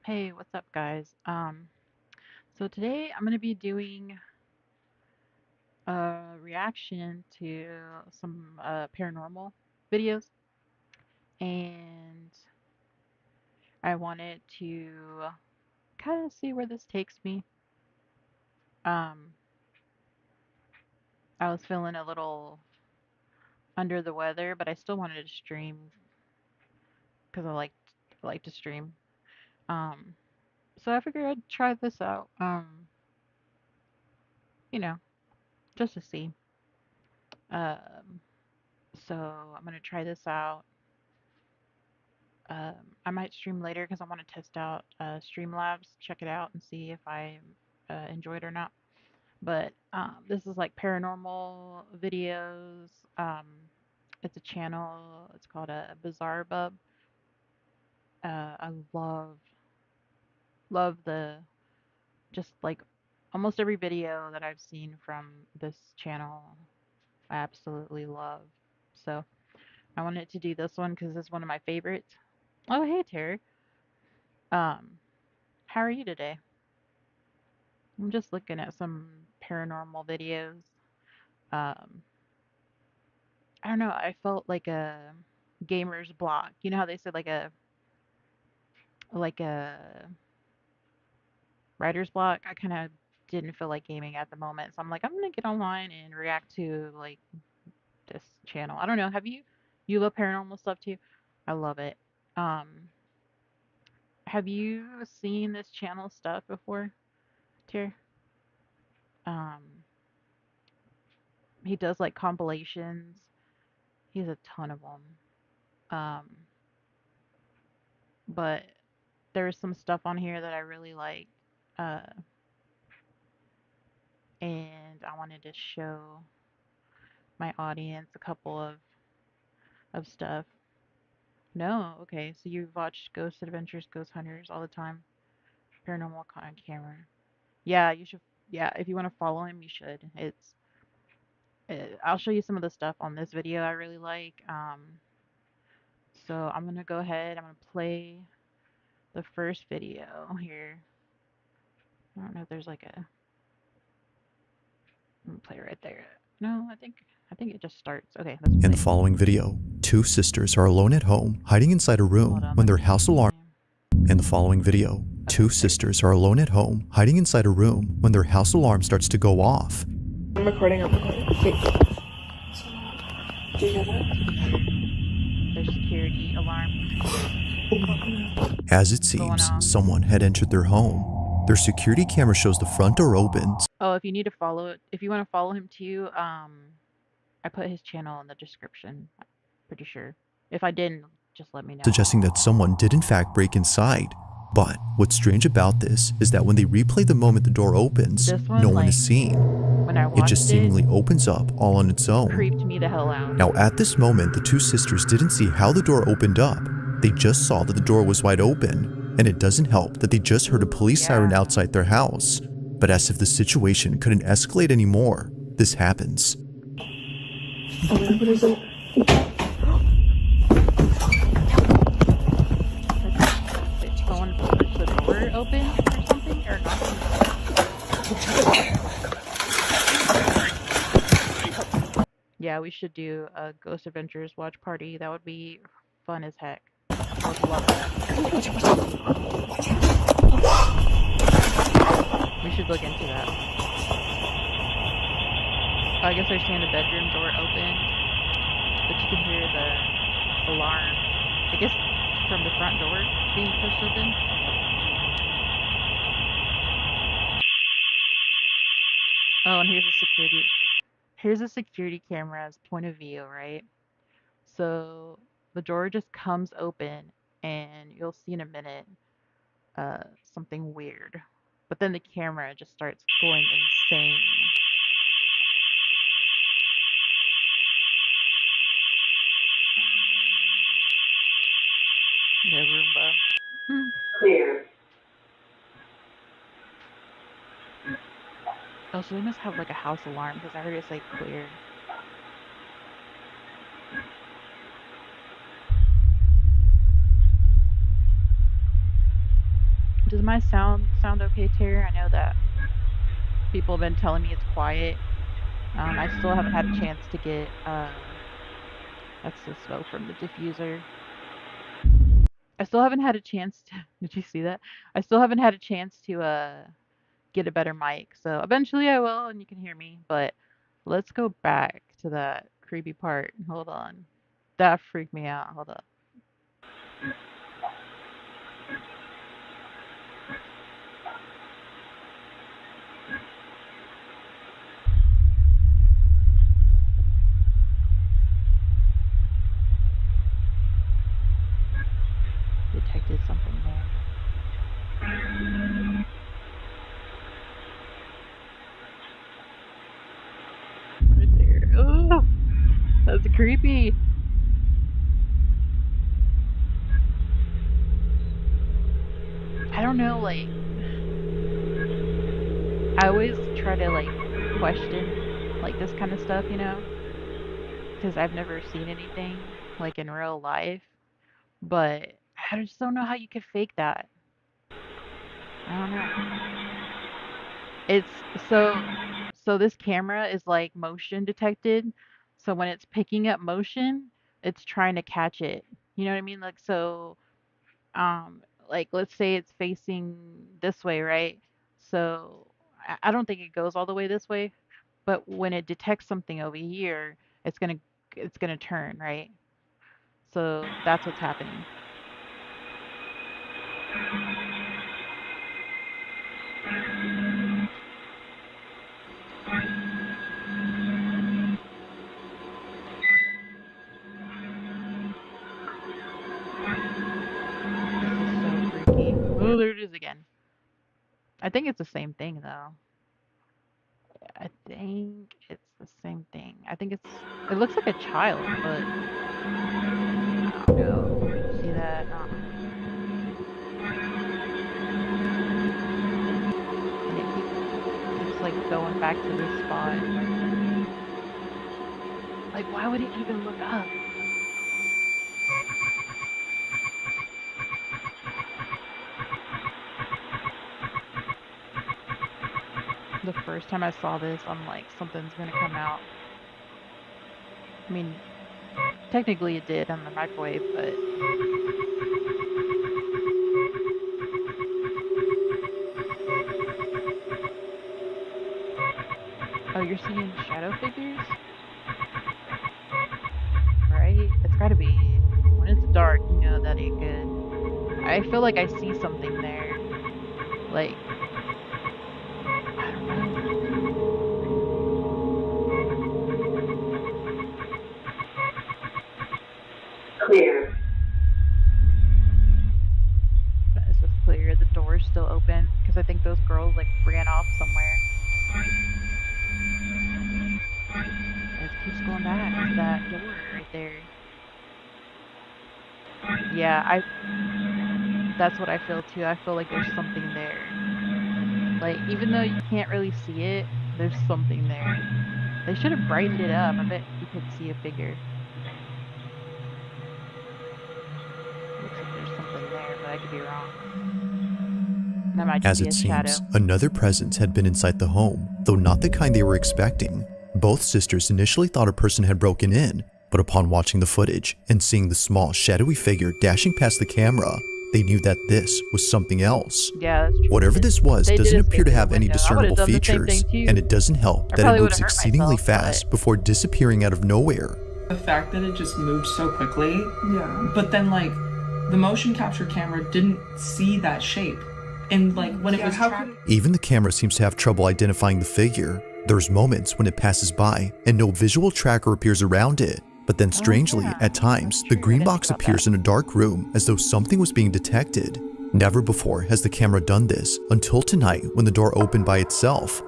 Hey, what's up, guys? So today I'm gonna be doing a reaction to some paranormal videos, and I wanted to kind of see where this takes me. Um, I was feeling a little under the weather, but I still wanted to stream because I like to stream. Um, so I figured I'd try this out. You know, just to see. Um, so I'm gonna try this out. I might stream later because I want to test out Streamlabs, check it out, and see if I enjoy it or not. But this is like paranormal videos. Um, it's a channel. It's called a BizarreBub. I love the just like almost every video that I've seen from this channel. I absolutely love. So I wanted to do this one because it's one of my favorites. Oh, hey, Terry. Um, how are you today? I'm just looking at some paranormal videos. Um, I don't know, I felt like a gamer's block. You know how they said like a writer's block? I kind of didn't feel like gaming at the moment. So I'm like, I'm gonna get online and react to like this channel. I don't know. You love paranormal stuff too? I love it. Um, have you seen this channel stuff before, Tier? Um, he does like compilations. He has a ton of them. Um, but there's some stuff on here that I really like, uh, and I wanted to show my audience a couple of stuff. No, okay, so you've watched Ghost Adventures, Ghost Hunters all the time, Paranormal on Camera. Yeah, you should. Yeah, if you want to follow him, you should. I'll show you some of the stuff on this video I really like. So I'm gonna go ahead. I'm gonna play the first video here. I don't know if there's like a. I'm gonna play right there. No, I think it just starts. Okay, let's In the play. following video, two sisters are alone at home, hiding inside a Hold room on, when let their me. house alarm. In the following video, Okay, two it started. sisters are alone at home, hiding inside a room when their house alarm starts to go off. I'm recording. Wait. Do you hear that? You can hear their security alarm As it going seems, off. someone had entered their home. Their security camera shows the front door open, Oh, if you need to follow it, if you want to follow him too, I put his channel in the description. I'm pretty sure. If I didn't, just let me know. suggesting that someone did in fact break inside. But what's strange about this is that when they replay the moment the door opens, This no one, one is like, seen. when I It just watched it, seemingly opens up all on its own. creeped me the hell out. Now at this moment, the two sisters didn't see how the door opened up. They just saw that the door was wide open, and it doesn't help that they just heard a police siren Yeah. outside their house. But as if the situation couldn't escalate anymore, this happens. Oh, what is it? It's going to push the door open or something, or knocking. Yeah, we should do a Ghost Adventures watch party. That would be fun as heck. I would love that. We should look into that. Oh, I guess they're saying the bedroom door opened, but you can hear the alarm. I guess from the front door being pushed open. Oh, and here's a security camera's point of view, right? So the door just comes open, and you'll see in a minute something weird. But then the camera just starts going insane. The Roomba. Hmm. Clear. Oh, so they must have like a house alarm because I heard it say clear. my sound okay, Tara? I know that people have been telling me it's quiet. I still haven't had a chance to get that's the smoke from the diffuser. I still haven't had a chance to did you see that? I still haven't had a chance to get a better mic. So eventually I will and you can hear me, but let's go back to that creepy part. Hold on. That freaked me out. Hold up. Detected something there. Right there. Oh, that's creepy. I don't know, like I always try to like question like this kind of stuff, you know, because I've never seen anything like in real life, but I just don't know how you could fake that. I don't know. It's so this camera is like motion detected. So when it's picking up motion, it's trying to catch it. You know what I mean? Like so um like let's say it's facing this way, right? So I don't think it goes all the way this way, but when it detects something over here, it's gonna turn, right? So that's what's happening. This is so freaky. Oh, there it is again. I think it's the same thing though. I think it's the same thing. I think it looks like a child, but I don't know. See that? And it keeps like going back to this spot. Like why would it even look up? The first time I saw this, I'm like, something's gonna come out. I mean, technically it did on the microwave, but oh, you're seeing shadow figures? Right? It's gotta be when it's dark, you know that ain't good. I feel like I see something there. Like, I don't know. Clear. Is this clear? The door's still open because I think those girls like ran off somewhere. It keeps going back to that door right there. Yeah, that's what I feel too. I feel like there's something there. Like even though you can't really see it, there's something there. They should have brightened it up. I bet you could see a figure. Looks like there's something there, but I could be wrong. That might just As be a it seems, shadow. another presence had been inside the home, though not the kind they were expecting. Both sisters initially thought a person had broken in, but upon watching the footage and seeing the small, shadowy figure dashing past the camera, they knew that this was something else. Yeah, that's true. Whatever this was They did doesn't escape appear to through the have any window. I would've discernible done the same features, thing, too. and it doesn't help I that it probably moves would've hurt exceedingly myself, fast but before disappearing out of nowhere. The fact that it just moved so quickly, Yeah. but then like the motion capture camera didn't see that shape, and like when it was tracked. Even the camera seems to have trouble identifying the figure. There's moments when it passes by and no visual tracker appears around it, but then strangely, yeah. at times, the True, I green didn't box think about appears that. in a dark room as though something was being detected. Never before has the camera done this until tonight when the door opened by itself.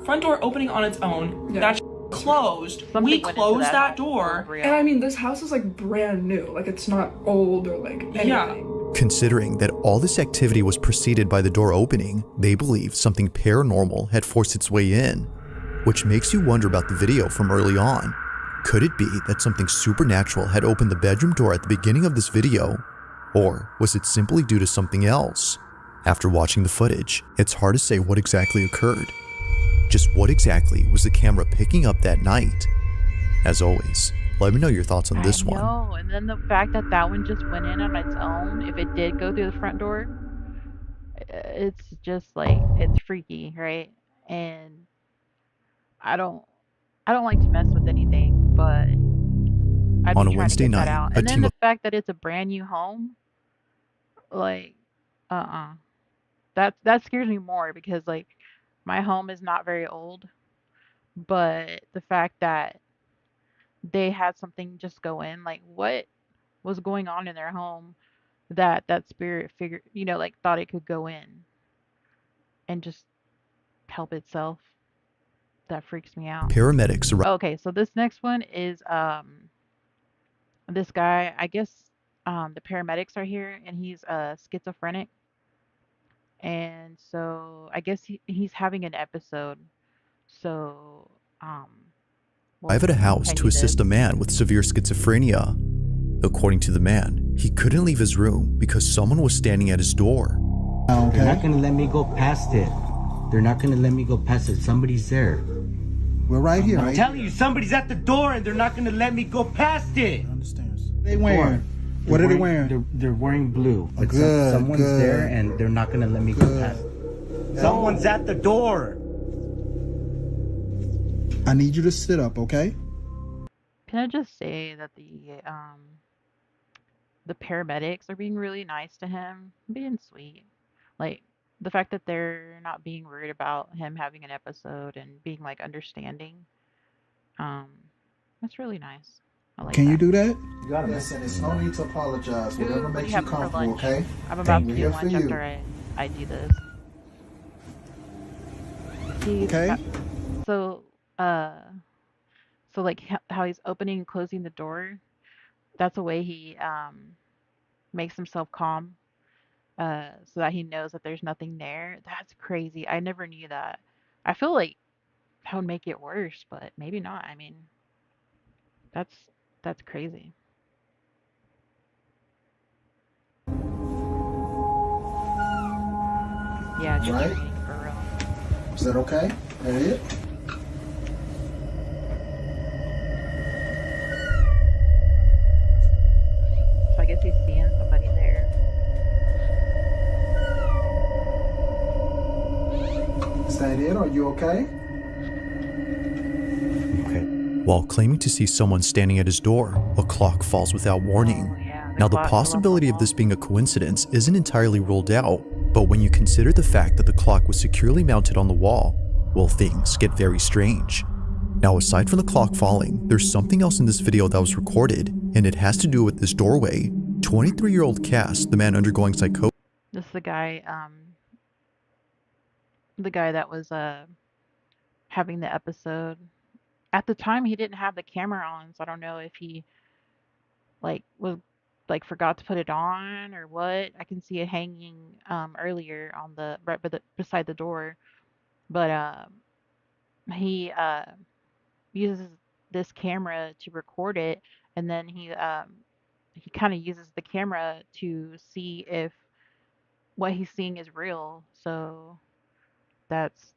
Front door opening on its own. Yeah. That closed. Something We went into closed that home. door. For real. And I mean, this house is like brand new. Like it's not old or like anything. Yeah. Considering that all this activity was preceded by the door opening, they believe something paranormal had forced its way in, which makes you wonder about the video from early on. Could it be that something supernatural had opened the bedroom door at the beginning of this video? Or was it simply due to something else? After watching the footage, it's hard to say what exactly occurred. Just what exactly was the camera picking up that night? As always, let me know your thoughts on I this one. know. And then the fact that that one just went in on its own, if it did go through the front door, it's just like it's freaky, right? And I don't I don't like to mess with anything, but I'd On be a trying to Wednesday get that night, out. a And then team the of fact that it's a brand new home, like, uh-uh. That scares me more because like my home is not very old, but the fact that they had something just go in, like what was going on in their home that that spirit figure, like thought it could go in and just help itself. That freaks me out. paramedics arrive Okay, so this next one is this guy, I guess the paramedics are here and he's schizophrenic, and so I guess he's having an episode. So um we'll at a house to continue this. assist a man with severe schizophrenia. According to the man, he couldn't leave his room because someone was standing at his door. They're not gonna let me go past it. They're not gonna let me go past it. Somebody's there. We're right here, I'm right? telling you, somebody's at the door and they're not gonna let me go past it. I understand. They wearing? What They're are they wearing? They're wearing blue. But Good, someone's good. there and they're not gonna let me go past it. Someone's at the door. I need you to sit up, okay? Can I just say that the paramedics are being really nice to him, being sweet. Like the fact that they're not being rude about him having an episode and being like understanding. Um, that's really nice. I like Can you that. do that? Listen, there's no need to apologize. Food, Whatever what are makes you you having for comfortable, lunch? okay? I'm about to We're do here for lunch you. after I do this. See, Okay? so uh, so like how he's opening and closing the door. That's a way he makes himself calm, so that he knows that there's nothing there. That's crazy. I never knew that. I feel like that would make it worse, but maybe not. I mean, that's that's crazy. Yeah, just Right? training for real. Is that okay? That it? So I guess he's seeing somebody there. Is that it? Are you okay? Okay. While claiming to see someone standing at his door, a clock falls without warning. Oh yeah, Now, the clock fell off the possibility of wall. this being a coincidence isn't entirely ruled out, but when you consider the fact that the clock was securely mounted on the wall, well, things get very strange. Now, aside from the clock falling, there's something else in this video that was recorded, and it has to do with this doorway. 23-year-old Cass, the man undergoing psychosis, This is the guy that was having the episode. At the time, he didn't have the camera on, so I don't know if he was forgot to put it on or what. I can see it hanging earlier on the right beside the door, but he uses this camera to record it, and then he kind of uses the camera to see if what he's seeing is real. So that's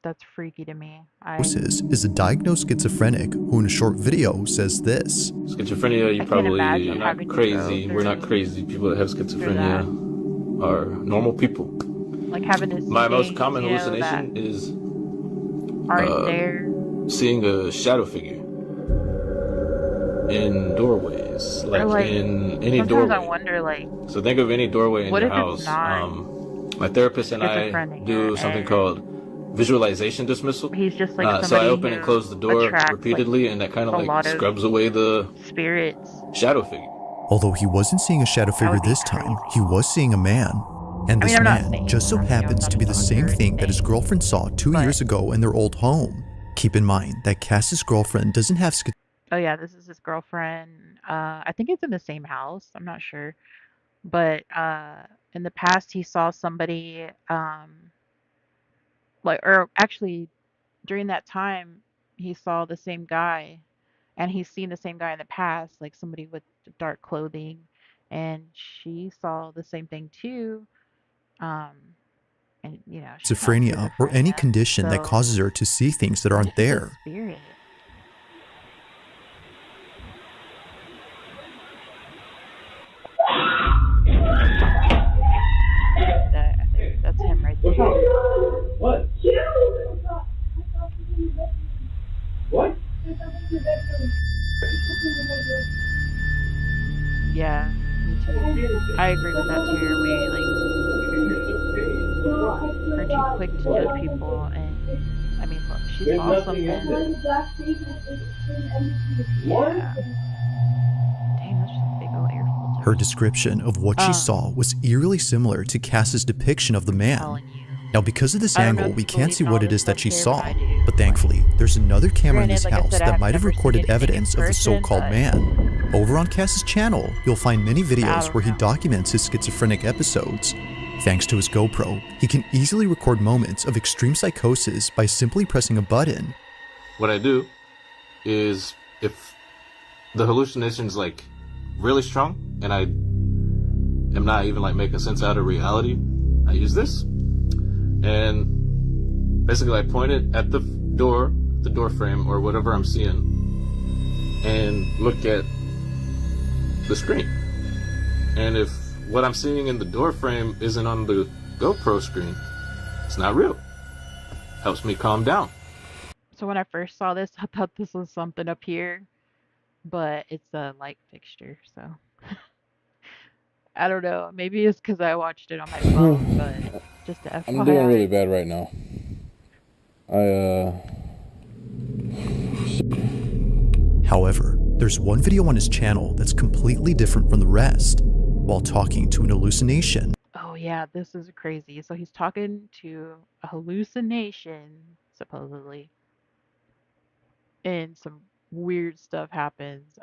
that's freaky to me. is a diagnosed schizophrenic who in a short video says this. Schizophrenia, you I can't probably imagine are not having to go crazy. We're not through crazy. People that have through schizophrenia that. are normal people. Like having to see My most things, common that hallucination is aren't there. seeing a shadow figure in doorways, Or like in any sometimes I doorway. wonder So think of any doorway in what your if it's house. not My therapist and I schizophrenia do something and called visualization dismissal. he's just like So I somebody open and who close the door attracts repeatedly, and that kind of a like lot of scrubs away the spirits. shadow figure. Although he wasn't seeing a shadow figure would be this time, crazy. he was seeing a man. And I this mean, I'm not man saying just so I'm happens not to a be the same doctor or thing that his anything, girlfriend saw 2 but years ago in their old home. Keep in mind that Cass's girlfriend doesn't have oh yeah, this is his girlfriend. I think it's in the same house. I'm not sure, but in the past he saw somebody or actually during that time he saw the same guy, and he's seen the same guy in the past, like somebody with dark clothing, and she saw the same thing too. Um, and she's not schizophrenia, or any schizophrenia. condition that So causes her to see things that what aren't if it's a there. spirit? I think that's him right there. What? What? Yeah, me too. I agree with that too. We're too quick to judge people, and I mean, look, she's There's awesome, nothing in and it. What? yeah. Dang, that's just a big old air filter. Her description of what she saw was eerily similar to Cass's depiction of the I'm man. telling you. Now, because of this I don't know angle, if we you can't believe see in what all it this is that stuff, she Sarah, saw, but I do. but thankfully, there's another camera in Granted, this like I house said, I that have might have never seen recorded anything in evidence of the person, so-called but man. Over on Cass's channel, you'll find many I videos don't where he know. documents his schizophrenic episodes. Thanks to his GoPro, he can easily record moments of extreme psychosis by simply pressing a button. What I do is, if the hallucination's like really strong and I am not even like making sense out of reality, I use this and basically I point it at the door frame or whatever I'm seeing and look at the screen. And if what I'm seeing in the door frame isn't on the GoPro screen, it's not real. Helps me calm down. So when I first saw this, I thought this was something up here, but it's a light fixture, so I don't know. Maybe it's because I watched it on my phone, but just a I'm doing really FYI. bad right now. However, there's one video on his channel that's completely different from the rest. While talking to an hallucination, Oh yeah, this is crazy. So he's talking to a hallucination, supposedly, and some weird stuff happens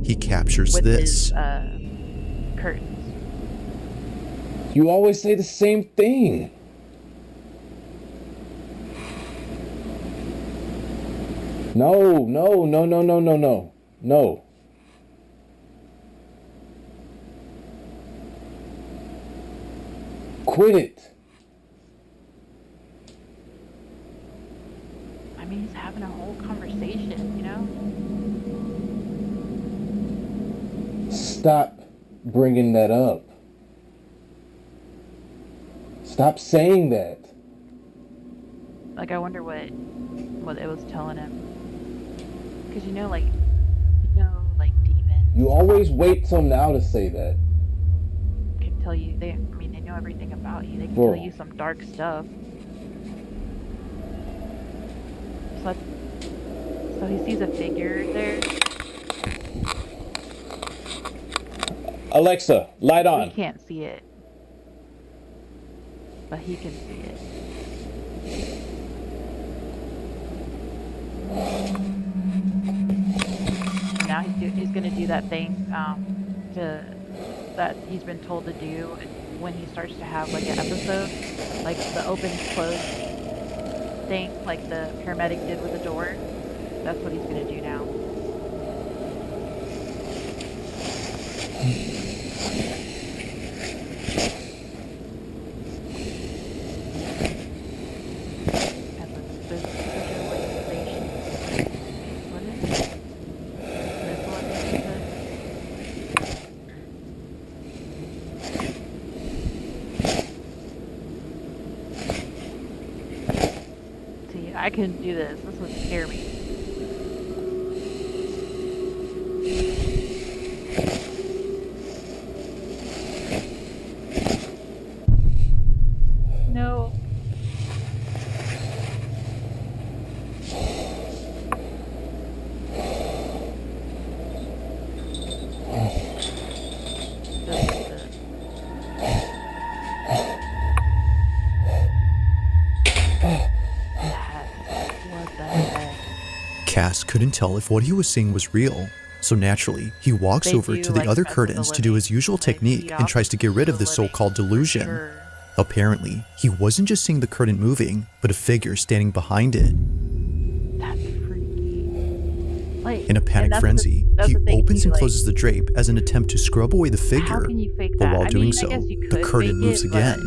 he captures with his this. curtains. You always say the same thing. No. Quit it. I mean, he's having a whole conversation, you know? Stop bringing that up. Stop saying that. Like, I wonder what it was telling him. Because like demons You always wait till now to say that. can tell you, they know everything about you. They can Bro. tell you some dark stuff. So he sees a figure there. Alexa, light We on. can't see it, but he can see it. Now he's gonna do that thing that he's been told to do when he starts to have like an episode, like the open close thing, like the paramedic did with the door. That's what he's gonna do now. See, I can do this. This would scare me. No. What the heck? Cass couldn't tell if what he was seeing was real, so naturally, he walks They over do, to the like, other mess with the curtains to do his living, usual like, technique feed and off tries to get rid of the the living, so-called for delusion. sure. Apparently, he wasn't just seeing the curtain moving, but a figure standing behind it. That's freaky. Like, In a and panic frenzy, that's he the thing opens too, and like, closes the drape as an attempt to scrub away the how figure, can you fake but that? while I doing mean, I so, guess you the could curtain fake moves it, but again.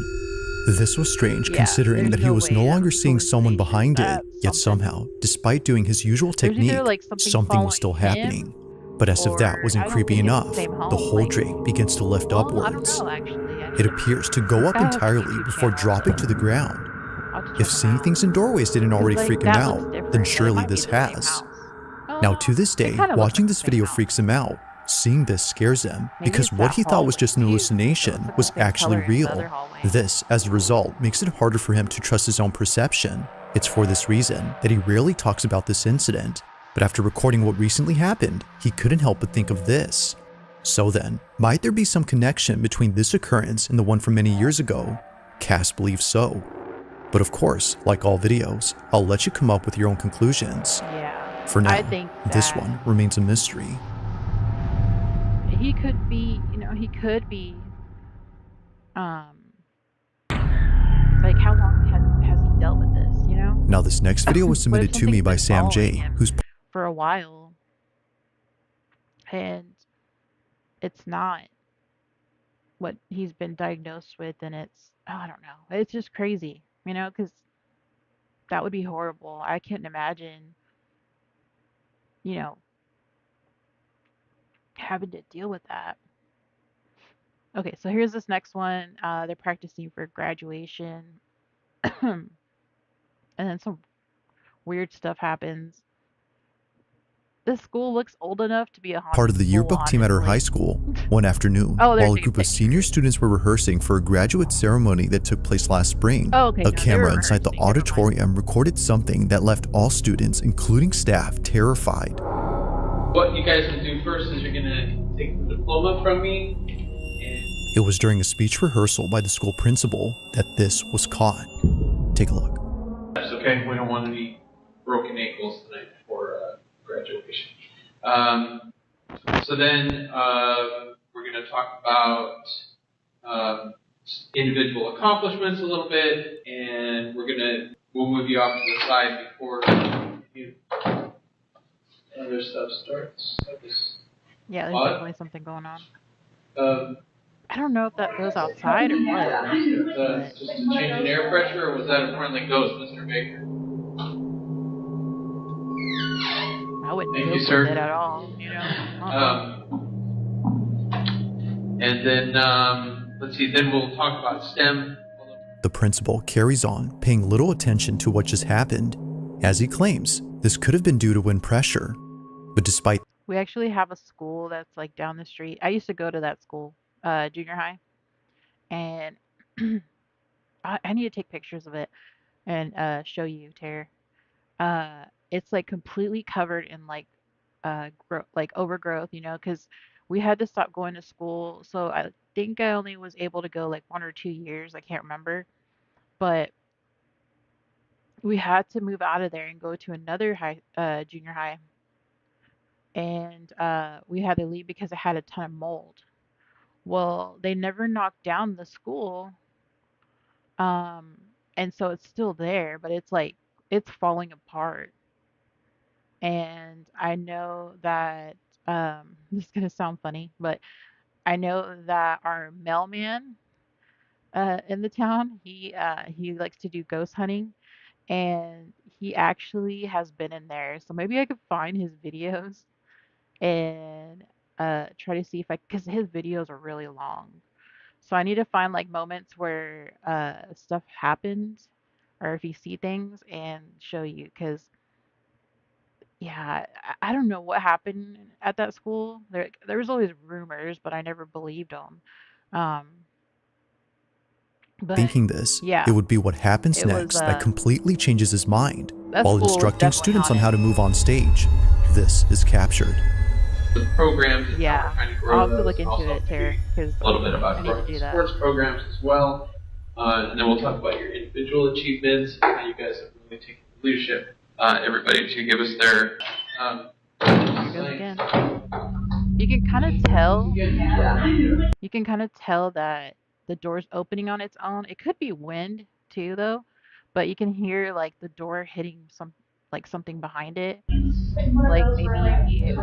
This was strange yeah, considering there's that he no was way no that's longer a seeing someone hallucination. behind it, That's yet something. somehow, despite doing his usual There's either technique, like something something was following still happening. him, But as if that or wasn't I don't creepy think it's the enough, same the home. whole Like, drape begins to lift well, I don't upwards. know actually. It appears to go This up guy has a entirely YouTube before channel, dropping to so the ground. I'll have to If check him seeing out. things in doorways didn't Cause already like freak him that looks out, then different, but it surely might be this the same has. house. Now to this It day, kind of looks watching like the this same video house. freaks him out. Seeing this scares him, Maybe because it's what that he thought was hallway just an too. It hallucination looks like was the same actually color as the other real. hallway. This, as a result, makes it harder for him to trust his own perception. It's for this reason that he rarely talks about this incident, but after recording what recently happened, he couldn't help but think of this. So then, might there be some connection between this occurrence and the one from many years ago? Cass believes so. But of course, like all videos, I'll let you come up with your own conclusions. Yeah. For I now, think this that one remains a mystery. he could be, he could be, um, like how long has he dealt with this? Now this next video was What if submitted to me something's by been Sam following J, him who's for a while and it's not what he's been diagnosed with, and it's, oh, I don't know. It's just crazy, because that would be horrible. I can't imagine, you know, having to deal with that. Okay, so here's this next one. They're practicing for graduation, and then some weird stuff happens. This school looks old enough to be a part haunted of the school, yearbook team at her high honestly. school. One afternoon, Oh, they're while a taking group of senior pictures. students were rehearsing for a graduate ceremony that took place last spring, Oh, okay, a no, they were camera inside the rehearsing. Never mind. auditorium recorded something that left all students, including staff, terrified. What you guys will do first is you're gonna take the diploma from me, and It was during a speech rehearsal by the school principal that this was caught. Take a look. that's okay. We don't want any broken ankles tonight before graduation. So then we're gonna talk about individual accomplishments a little bit, and we'll move you off to the side before other stuff starts. Yeah, there's What? definitely something going on. Um, I don't know if that goes outside or what, but just a change in air pressure, or was that a friendly ghost, Mr. Baker? I wouldn't Thank joke you, with sir. it at all, And then, let's see, then we'll talk about STEM. The principal carries on, paying little attention to what just happened. As he claims, this could have been due to wind pressure. But despite We actually have a school that's like down the street. I used to go to that school, junior high, and I need to take pictures of it and show you, Tara. It's like completely covered in like like overgrowth, because we had to stop going to school. So I think I only was able to go like 1 or 2 years. I can't remember, but we had to move out of there and go to another junior high, and we had to leave because it had a ton of mold. Well, they never knocked down the school, um, and so it's still there, but it's like it's falling apart. And I know that this is gonna sound funny, but I know that our mailman in the town, he likes to do ghost hunting, and he actually has been in there. So maybe I could find his videos and try to see if because his videos are really long. So I need to find like moments where stuff happens or if you see things and show you because yeah, I don't know what happened at that school. There was always rumors, but I never believed them. Um, but thinking this, yeah, it would be what happens it was next that completely changes his mind. that While school was instructing definitely students on how to haunted. move on stage, this is captured. The programs and how Yeah, we're trying to I'll grow have to those, look and into also it, Tara, because a little bit I about need to growing do that. sports programs as well. And then we'll talk about your individual achievements, how you guys have really taken the leadership. Everybody to give us their Here goes again. You can kind of tell. You can kind of tell that the door's opening on its own. It could be wind too, though, but you can hear like the door hitting like something behind it. Like maybe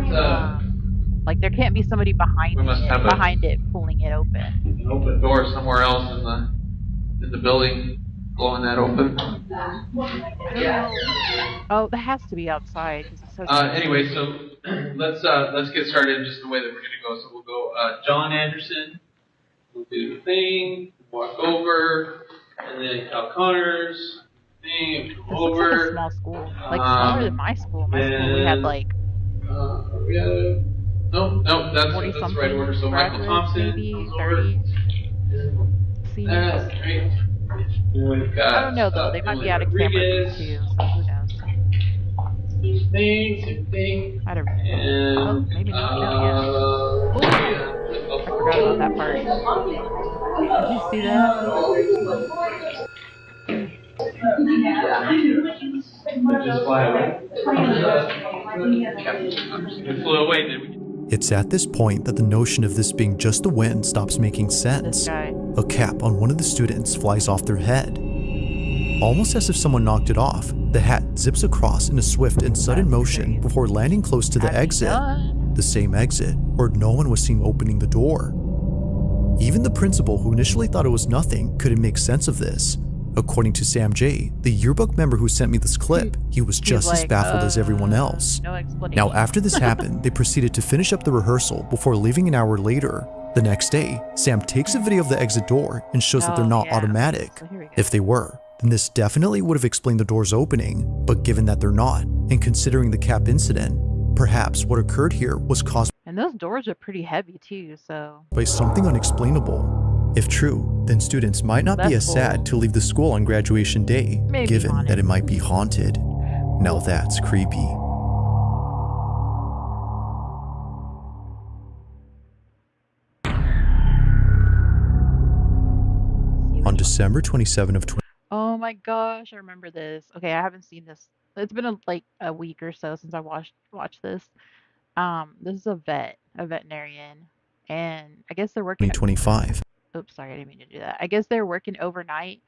like there can't be somebody We must have behind it pulling it open. an open door somewhere else in the building, blowing that open. I don't know. Oh, that has to be outside because it says outside. Anyway, so let's get started just the way that we're gonna go. So we'll go John Anderson. We'll do the thing, walk over, and then Cal Connors, thing, come This looks like a over. small school, like smaller than my school. My school we had like We had nope, that's 40 the right something order. So Michael graduates, Thompson maybe comes 30 over. seats. That's great. And we've got I don't know though. They might Emily be out of camera view Rodriguez. too, so who knows? Same thing. I don't. And Oh, maybe not. No, yeah. Oh, I forgot about that part. Did you see that? Just fly away. It flew away, did we? It's at this point that the notion of this being just the wind stops making This sense. guy. A cap on one of the students flies off their head. Almost as if someone knocked it off, the hat zips across in a swift and sudden motion before landing close to the Has he exit. done? The same exit, where no one was seen opening the door. Even the principal, who initially thought it was nothing, couldn't make sense of this. According to Sam J., the yearbook member who sent me this clip, he was just as like, baffled as everyone else. No explanation. Now, after this happened, they proceeded to finish up the rehearsal before leaving an hour later. The next day, Sam takes a video of the exit door and shows that they're not yeah. automatic. So here we go. If they were, then this definitely would have explained the doors opening, but given that they're not, and considering the cap incident, perhaps what occurred here was caused And those doors are pretty heavy too, so by something unexplainable. If true, then students might not be That's as sad cool. to leave the school on graduation day, Maybe given haunted. that it might be haunted. Now that's creepy. On December 27 of 20, oh my gosh, I remember this. Okay, I haven't seen this. It's been like a week or so since I watched this. This is a veterinarian, and I guess they're working. 2025. Oops, sorry, I didn't mean to do that. I guess they're working overnight,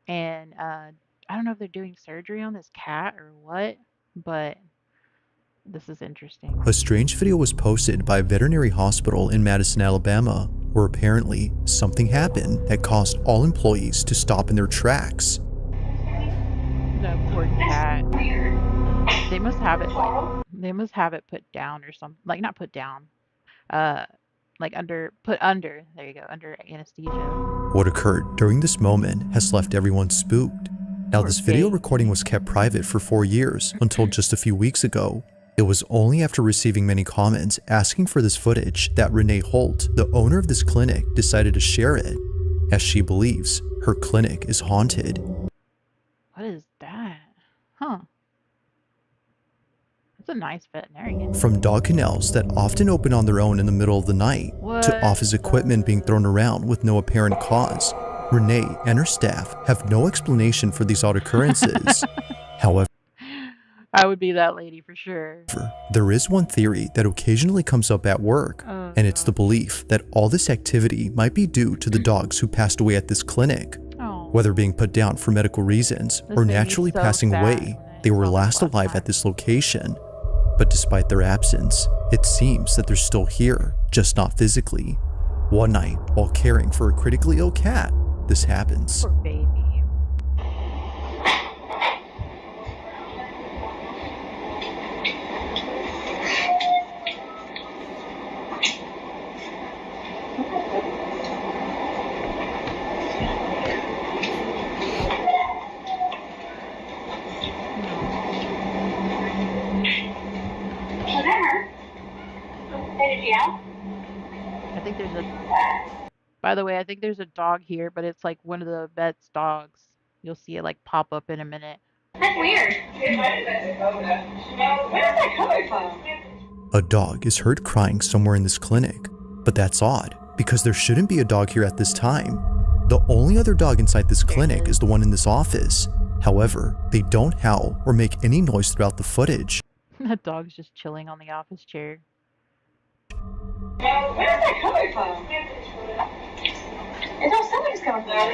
and I don't know if they're doing surgery on this cat or what, but this is interesting. A strange video was posted by a veterinary hospital in Madison, Alabama, where apparently something happened that caused all employees to stop in their tracks. The poor cat. They must have it put down or something. Like not put down. Like put under. There you go, under anesthesia. What occurred during this moment has left everyone spooked. Now, Poor this video baby. recording was kept private for 4 years until just a few weeks ago. It was only after receiving many comments asking for this footage that Renee Holt, the owner of this clinic, decided to share it, as she believes her clinic is haunted. What is that? Huh. That's a nice veterinarian. From dog kennels that often open on their own in the middle of the night, to What? office equipment being thrown around with no apparent cause, Renee and her staff have no explanation for these odd occurrences. However, I would be that lady for sure. there is one theory that occasionally comes up at work, Oh, and it's the belief that all this activity might be due to the dogs who passed away at this clinic. Oh. Whether being put down for medical reasons This or made me naturally so passing sad away, when I they were saw this last last alive time. at this location. But despite their absence, it seems that they're still here, just not physically. One night, while caring for a critically ill cat, this happens. Poor baby. I think there's a. By the way, I think there's a dog here, but it's like one of the vet's dogs. You'll see it like pop up in a minute. That's weird. Where's that coming from? A dog is heard crying somewhere in this clinic, but that's odd because there shouldn't be a dog here at this time. The only other dog inside this clinic is the one in this office. However, they don't howl or make any noise throughout the footage. That dog's just chilling on the office chair. Where's that coming from? It's all somebody's coming from.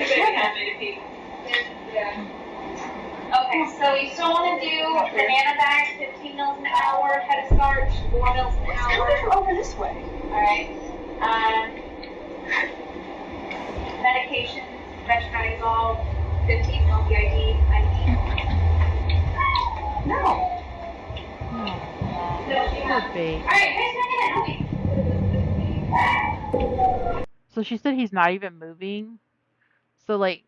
Okay, so you still want to do banana bags, 15 mils an hour, head of starch, 4 mils an hour. Let's go over this way. Alright. Medications, vetronidazole, 15 mil BID, IV. No. Poor babe. Alright, who's going to help me? So she said he's not even moving. So like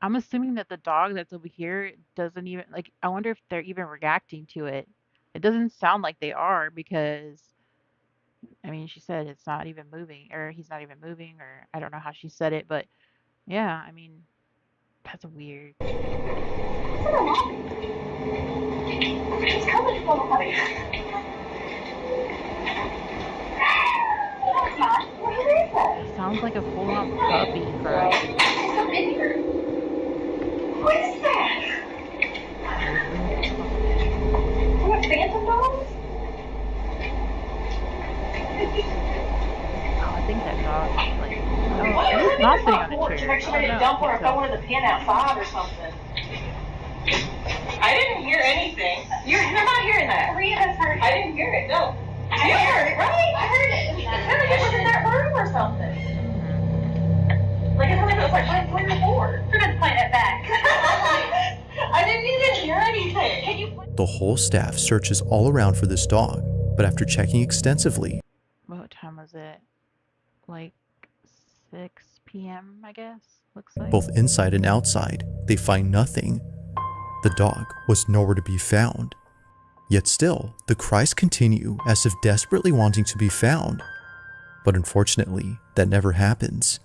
I'm assuming that the dog that's over here doesn't even like I wonder if they're even reacting to it. It doesn't sound like they are because I mean she said it's not even moving or he's not even moving or I don't know how she said it, but yeah, I mean that's weird. He's coming for the honey. No, it's not. Where is that? It sounds like a full-on puppy cry. There's something in here. What is that? What, phantom dogs? Oh, I think that dog is like oh, it's not sitting on a chair. Make sure I didn't dump her if I wanted to pin outside or something. I didn't hear anything. You're not hearing that. Rhea has heard it. I didn't hear it, no. You heard it, right? I heard it. It sounded like it was in that room or something. Like it sounded like it was like right the board. We're gonna play that back. I didn't even hear anything. Can you? The whole staff searches all around for this dog, but after checking extensively, what time was it? Like 6 p.m. I guess. Looks like. both inside and outside, they find nothing. The dog was nowhere to be found. Yet still, the cries continue as if desperately wanting to be found. But unfortunately, that never happens.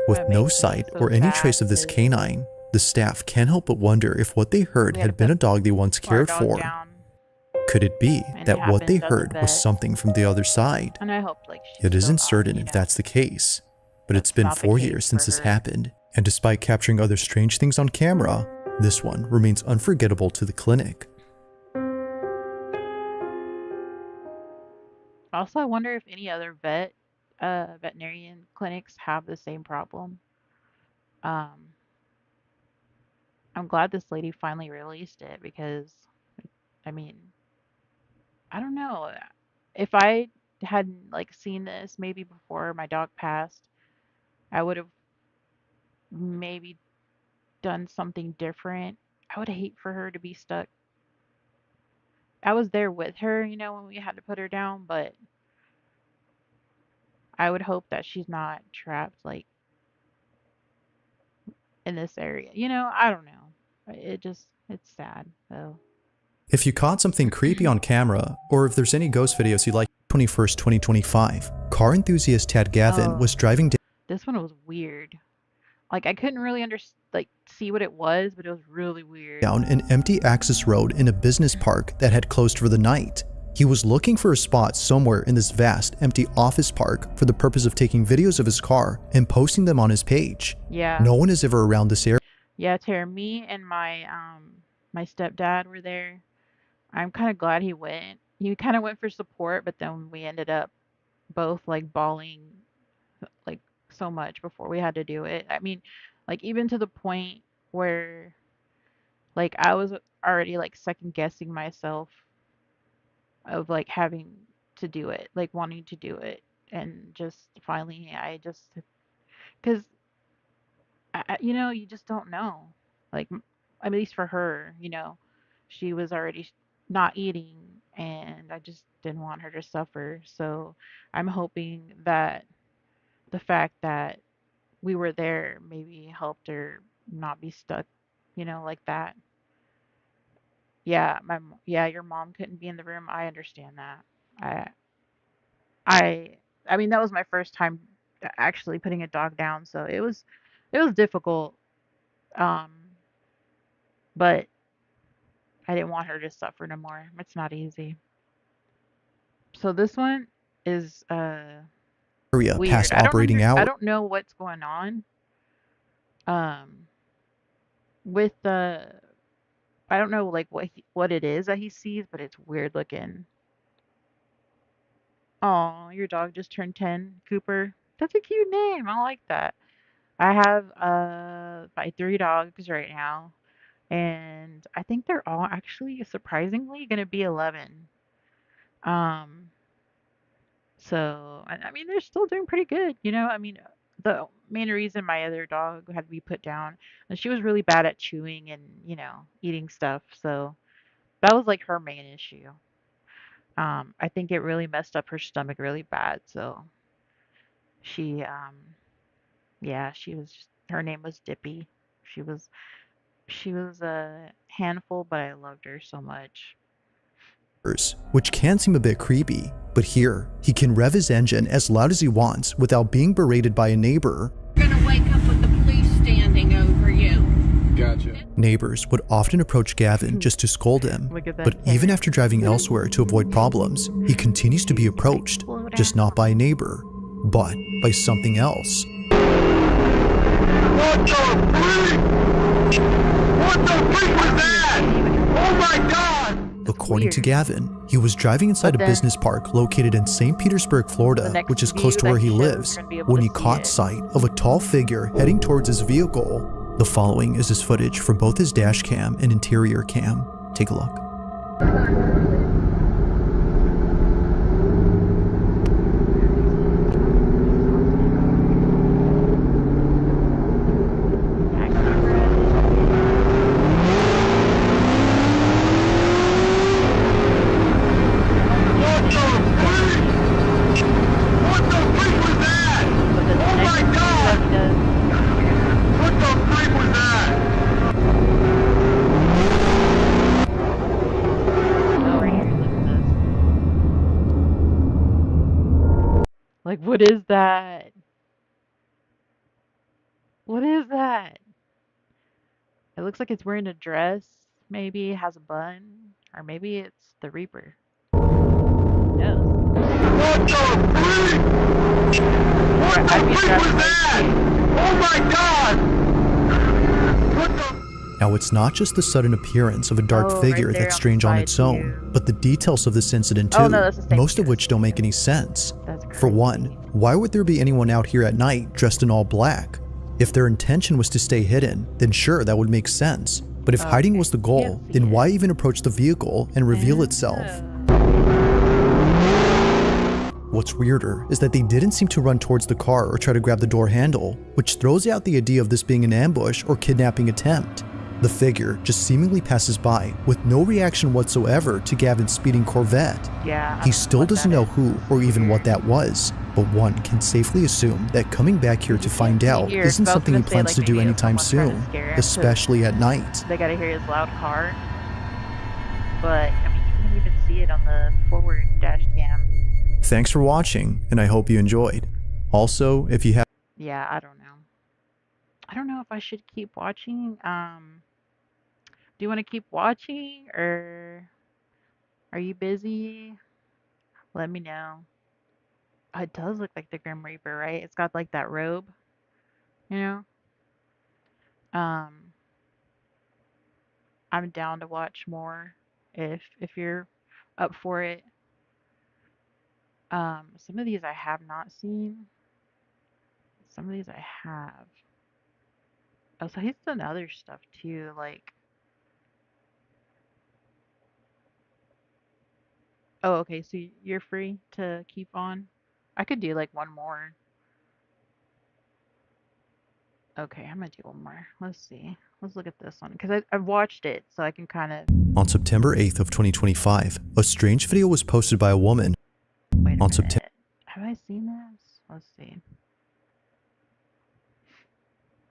With That no makes me sight so or any sad trace of this because canine, the staff can't help but wonder if what they heard we had to had been put a dog they once our cared dog for. down Could it be and it that what they happened at the heard was vet. something from the other side? And I hope like she's It still isn't not, certain you if know, that's the case, but it's that's been not the 4 case years for since this her. happened, and despite capturing other strange things on camera, this one remains unforgettable to the clinic. Also, I wonder if any other veterinarian clinics have the same problem. Um, I'm glad this lady finally released it because, I mean, I don't know. If I hadn't like seen this maybe before my dog passed, I would have maybe done something different. I would hate for her to be stuck. I was there with her, you know, when we had to put her down, but I would hope that she's not trapped like in this area. You know, I don't know. It's sad though. If you caught something creepy on camera, or if there's any ghost videos you'd like, 21st, 2025, car enthusiast Tad Gavin Oh, was driving this one was weird. Like I couldn't really see what it was, but it was really weird. down an empty access road in a business park that had closed for the night. He was looking for a spot somewhere in this vast, empty office park for the purpose of taking videos of his car and posting them on his page. Yeah. No one is ever around this area. Yeah, Tara, me and my stepdad were there. I'm kind of glad he went. He kind of went for support, but then we ended up both like bawling like so much before we had to do it. I mean, like even to the point where like I was already like second guessing myself of like having to do it, like wanting to do it. And just finally I just cuz you know, you just don't know. Like at least for her, you know, she was already not eating and I just didn't want her to suffer. So I'm hoping that the fact that we were there maybe helped her not be stuck, you know, like that. Yeah, yeah, your mom couldn't be in the room. I understand that. I I I mean that was my first time actually putting a dog down, so it was difficult. Um, but I didn't want her to suffer no more. It's not easy. So this one is weird. Past operating I hours. don't know what's going on. Um, with the I don't know like what it is that he sees, but it's weird looking. Oh, your dog just turned 10, Cooper. That's a cute name. I like that. I have my 3 dogs right now. and I think they're all actually surprisingly gonna be 11. Um, so I mean they're still doing pretty good, you know. I mean the main reason my other dog had to be put down, and she was really bad at chewing and eating stuff, so that was like her main issue. I think it really messed up her stomach really bad, so she yeah, she was her name was Dippy. She was she was a handful, but I loved her so much. Which can seem a bit creepy, but here, he can rev his engine as loud as he wants without being berated by a neighbor. You're gonna wake up with the police standing over you. Gotcha. Neighbors would often approach Gavin just to scold him, but even after driving elsewhere to avoid problems, he continues to be approached, just not by a neighbor, but by something else. What the freak? What the freak was that? Oh my god! According to Gavin, he was driving inside a business park located in St. Petersburg, Florida, which is close to where he lives, when he caught sight of a tall figure heading towards his vehicle. The following is his footage from both his dash cam and interior cam. Take a look. Like, what is that? What is that? It looks like it's wearing a dress. Maybe it has a bun. Or maybe it's the Reaper. Yes. What the freak? What the freak was that? Oh my god! What the... Now, it's not just the sudden appearance of a dark figure right that's strange on its own, but the details of this incident too, most of which don't make any sense. For one, why would there be anyone out here at night dressed in all black? If their intention was to stay hidden, then sure, that would make sense. But if hiding was the goal, then why even approach the vehicle and reveal itself? What's weirder is that they didn't seem to run towards the car or try to grab the door handle, which throws out the idea of this being an ambush or kidnapping attempt. The figure just seemingly passes by with no reaction whatsoever to Gavin's speeding Corvette. Yeah. He still doesn't know who or even what that was, but one can safely assume that coming back here to find out isn't something he plans to do anytime soon, especially at night. They gotta hear his loud car. But, I mean, you can even see it on the forward dash cam. Thanks for watching, and I hope you enjoyed. Also, if you have... Yeah, I don't know. I don't know if I should keep watching. Do you want to keep watching, or are you busy? Let me know. It does look like the Grim Reaper, right? It's got like that robe, you know? I'm down to watch more if you're up for it. Some of these I have not seen. Some of these I have. Oh, so he's done other stuff too, like... Oh, okay, so you're free to keep on? I could do like one more. Okay, I'm gonna do one more. Let's see. Let's look at this one, because I've watched it, so I can kind of... On September 8th of 2025, a strange video was posted by a woman. Wait a minute. Have I seen this? Let's see.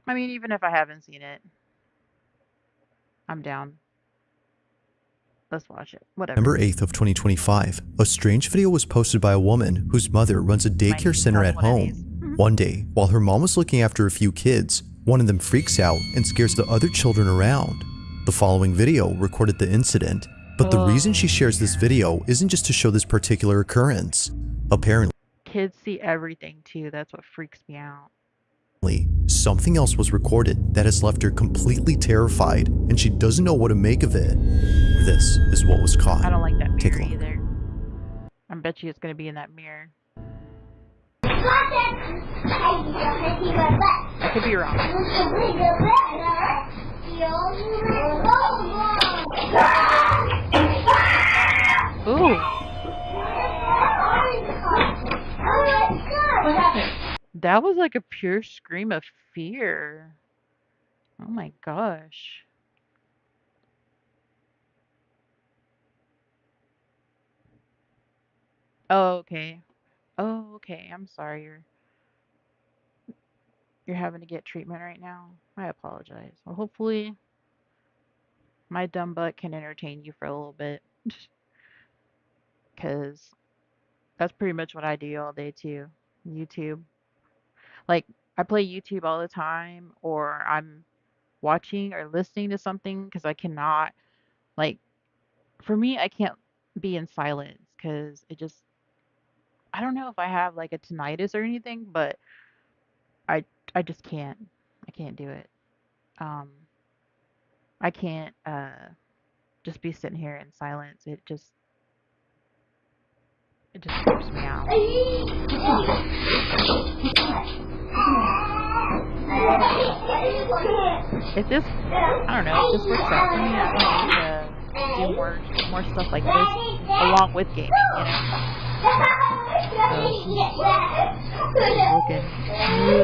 I mean, even if I haven't seen it, I'm down. Let's watch it. Whatever. September 8th of 2025, a strange video was posted by a woman whose mother runs a daycare center at home. One day, while her mom was looking after a few kids, one of them freaks out and scares the other children around. The following video recorded the incident, but the reason she shares this video isn't just to show this particular occurrence. Apparently, kids see everything too. That's what freaks me out. Something else was recorded that has left her completely terrified, and she doesn't know what to make of it. This is what was caught. I don't like that mirror either. I bet you it's gonna be in that mirror. I could be wrong. Ooh. What happened? That was like a pure scream of fear. Oh my gosh. Oh, okay. Oh, okay. I'm sorry you're having to get treatment right now. I apologize. Well, hopefully my dumb butt can entertain you for a little bit, because that's pretty much what I do all day too. YouTube. Like, I play YouTube all the time, or I'm watching or listening to something because I cannot, like, for me, I can't be in silence because it just, I don't know if I have like a tinnitus or anything, but I I just can't. I can't do it. Um, I can't just be sitting here in silence. It just creeps me out. If this, I don't know, if this works out for me, I might need to do more stuff like this along with gaming, you know? So she's looking. Come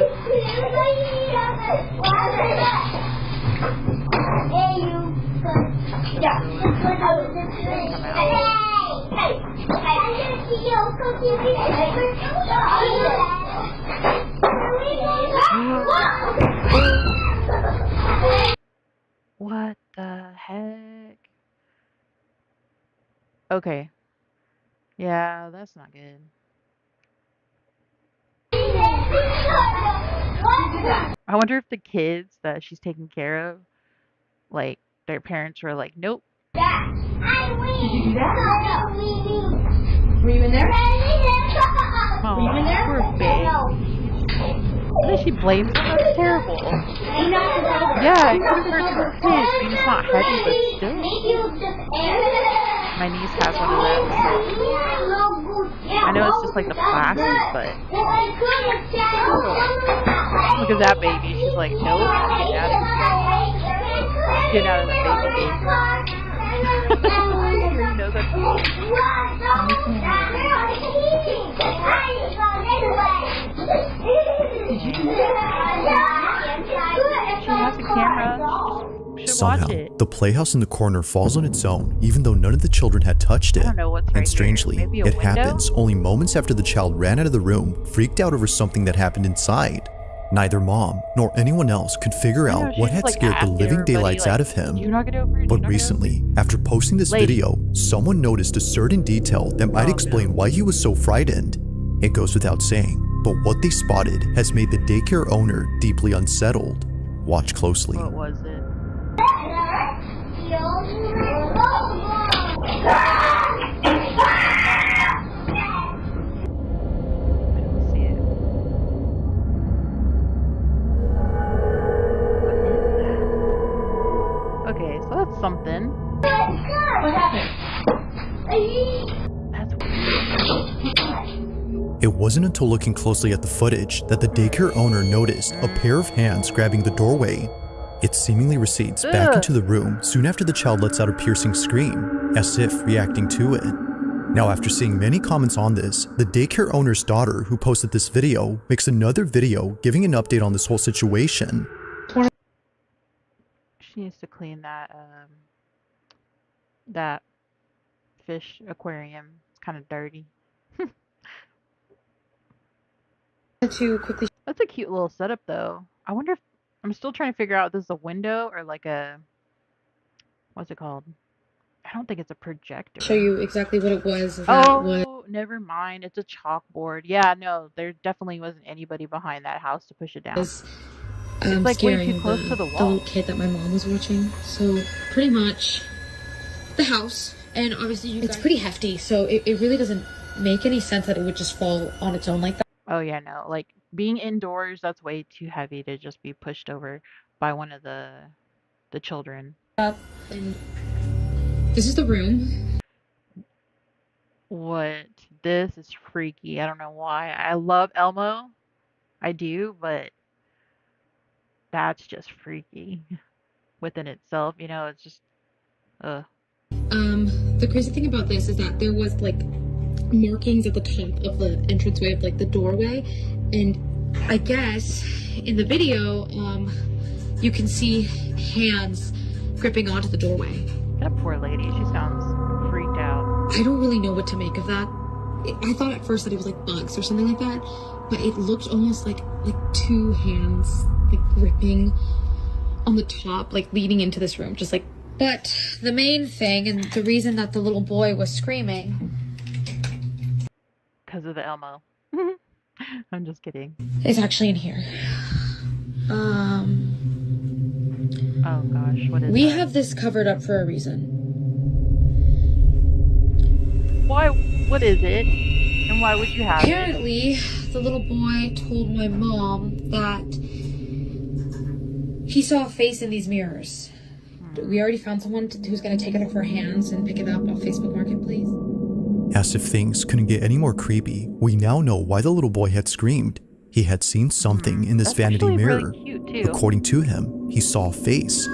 out. What the heck? Okay. Yeah, that's not good. I wonder if the kids that she's taking care of, like, their parents were like, nope. Did you do that? Were you in there? Oh, Were you in there? poor baby. And then she blames them. That's terrible. Yeah, it could have hurt little kids. I mean, it's not heavy, but still. My niece has one of them, so I know it's just like the plastic, but still. Look at that baby. She's like, nope, I'm getting out of here. Get out of the baby gate. Sure you know that's She has a camera. She should watch Somehow, it. the playhouse in the corner falls on its own, even though none of the children had touched I it. don't know what's right And strangely, here. Maybe a it window? happens only moments after the child ran out of the room, freaked out over something that happened inside. Neither mom nor anyone else could figure out what had scared the living daylights out of him. But recently, after posting this video, someone noticed a certain detail that might explain why he was so frightened. It goes without saying, but what they spotted has made the daycare owner deeply unsettled. Watch closely. What was it? Okay, so that's something. What happened? That's It wasn't until looking closely at the footage that the daycare owner noticed a pair of hands grabbing the doorway. It seemingly recedes back into the room soon after the child lets out a piercing scream, as if reacting to it. Now, after seeing many comments on this, the daycare owner's daughter, who posted this video, makes another video giving an update on this whole situation. She needs to clean that fish aquarium. It's kind of dirty. That's a cute little setup though. I wonder if I'm still trying to figure out if this is a window or like a, what's it called? I don't think it's a projector. Show you exactly what it was. Oh, never mind. It's a chalkboard. Yeah, no, there definitely wasn't anybody behind that house to push it down. It's like way too close to the the wall. little kid that my mom was watching. So pretty much the house, and obviously it's pretty hefty, so it really doesn't make any sense that it would just fall on its own like that. Oh yeah, no, like being indoors, that's way too heavy to just be pushed over by one of the children. And this is the room. What? This is freaky. I don't know why. I love Elmo. I do, but that's just freaky. within itself. You know, it's just, ugh. The crazy thing about this is that there was like markings at the top of the entranceway of like the doorway, and I guess in the video, you can see hands gripping onto the doorway. That poor lady, she sounds freaked out. I don't really know what to make of that. I thought at first that it was like bugs or something like that, but it looked almost like two hands like gripping on the top, like leading into this room, just like. But the main thing, and the reason that the little boy was screaming, because of the Elmo. I'm just kidding. Is actually in here. Oh gosh, what is we that? have this covered up for a reason. Why? What is it? And why would you have it? Apparently, the little boy told my mom that he saw a face in these mirrors. We already found someone who's going to take it off our hands and pick it up off Facebook Marketplace. As if things couldn't get any more creepy, we now know why the little boy had screamed. He had seen something in this vanity mirror. Really cute too. According to him, he saw a face.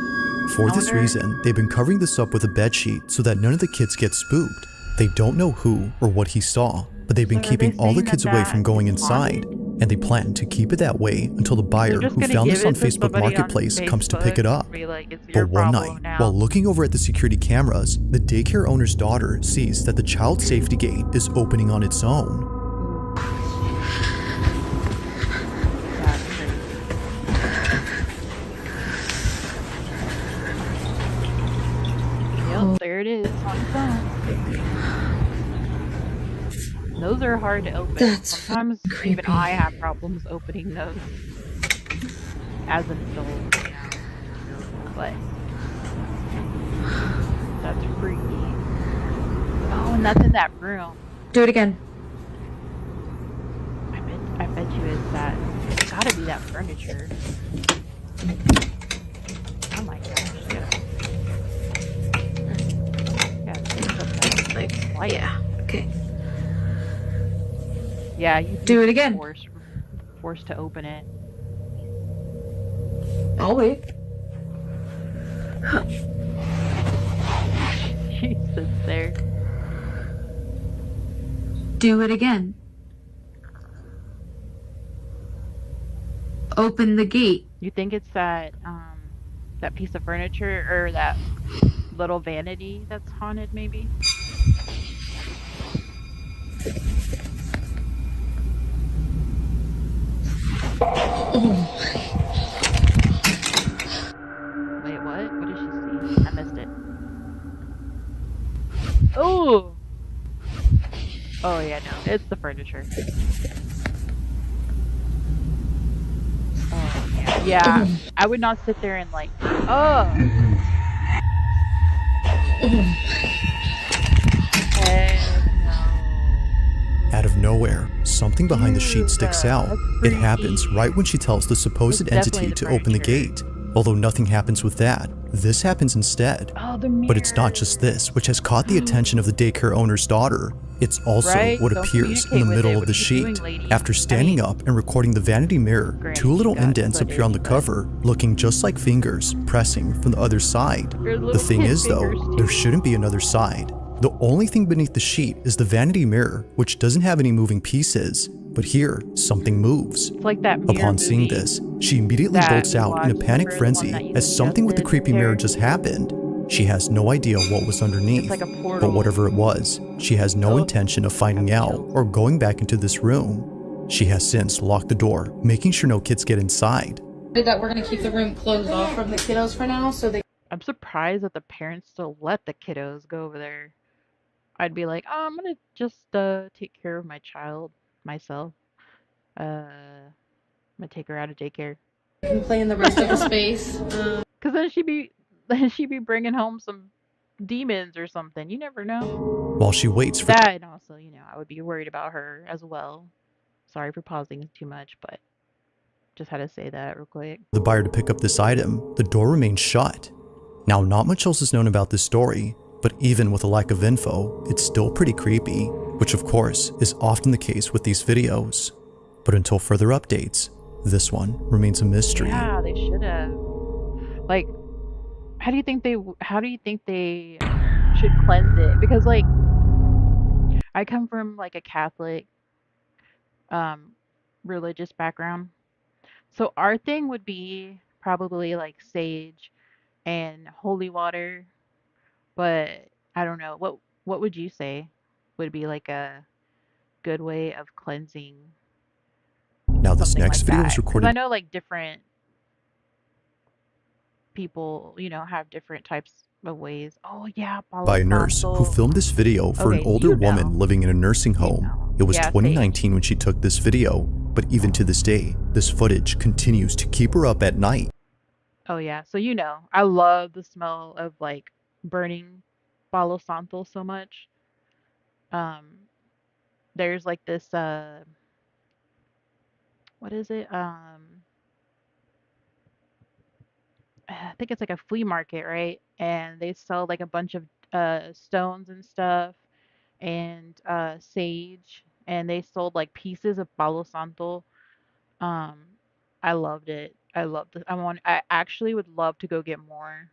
For this reason, they've been covering this up with a bedsheet so that none of the kids get spooked. They don't know who or what he saw, but they've been keeping all the kids away from going inside, and they plan to keep it that way until the buyer who found this on Facebook Marketplace comes to pick it up. But one night, while looking over at the security cameras, the daycare owner's daughter sees that the child safety gate is opening on its own. Yep, there it is on its own. Those are hard to open. Sometimes even I have problems opening those as an adult, you know. But that's freaky. Oh, and that's in that room. Do it again. I bet you it's that. It's gotta be that furniture. Oh my gosh. Yeah. Okay. Yeah, you do it again. Forced to open it. I'll wait. She sits there. Do it again. Open the gate. You think it's that that piece of furniture or that little vanity that's haunted, maybe? Wait, what? What did she see? I missed it. Oh! Oh yeah, no, it's the furniture. Oh yeah. Yeah, I would not sit there and like, oh! Out of nowhere, something behind the sheet sticks out. It happens right when she tells the supposed entity to open the gate. Although nothing happens with that, this happens instead. But it's not just this which has caught the attention of the daycare owner's daughter. It's also what appears in the middle of the sheet. After standing up and recording the vanity mirror, two little indents appear on the cover, looking just like fingers pressing from the other side. The thing is though, there shouldn't be another side. The only thing beneath the sheet is the vanity mirror, which doesn't have any moving pieces. But here, something moves. It's like that mirror Upon seeing this, she immediately bolts out in a panic frenzy as something with the creepy mirror just happened. She has no idea what was underneath, but whatever it was, she has no intention of finding out or going back into this room. She has since locked the door, making sure no kids get inside. That we're gonna keep the room closed off from the kiddos for now, so they. I'm surprised that the parents still let the kiddos go over there. I'd be like, oh, I'm gonna just take care of my child myself. I'm gonna take her out of daycare. Can play in the rest of the space. Cause then she'd be bringing home some demons or something. You never know. While she waits for that, and also, you know, I would be worried about her as well. Sorry for pausing too much, but just had to say that real quick. The buyer to pick up this item, the door remains shut. Now, not much else is known about this story, but even with a lack of info, it's still pretty creepy, which of course is often the case with these videos. But until further updates, this one remains a mystery. Yeah, they should have. Like, How do you think they should cleanse it? Because like I come from like a Catholic um religious background. So our thing would be probably like sage and holy water, but I don't know. What would you say would be like a good way of cleansing Now, this something next like video was that? Because I recorded know like different people, have different types of ways. Oh yeah, by Palo a nurse who Santo. filmed this video for an Okay, older woman living in a nursing home. It was Yeah, sage. 2019 when she took this video, but even to this day, this footage continues to keep her up at night. Oh yeah, so I love the smell of like burning Palo Santo so much. Um, there's like this what is it? I think it's like a flea market, right? And they sell like a bunch of stones and stuff and sage, and they sold like pieces of Palo Santo. Um, I loved it. I loved it. I actually would love to go get more.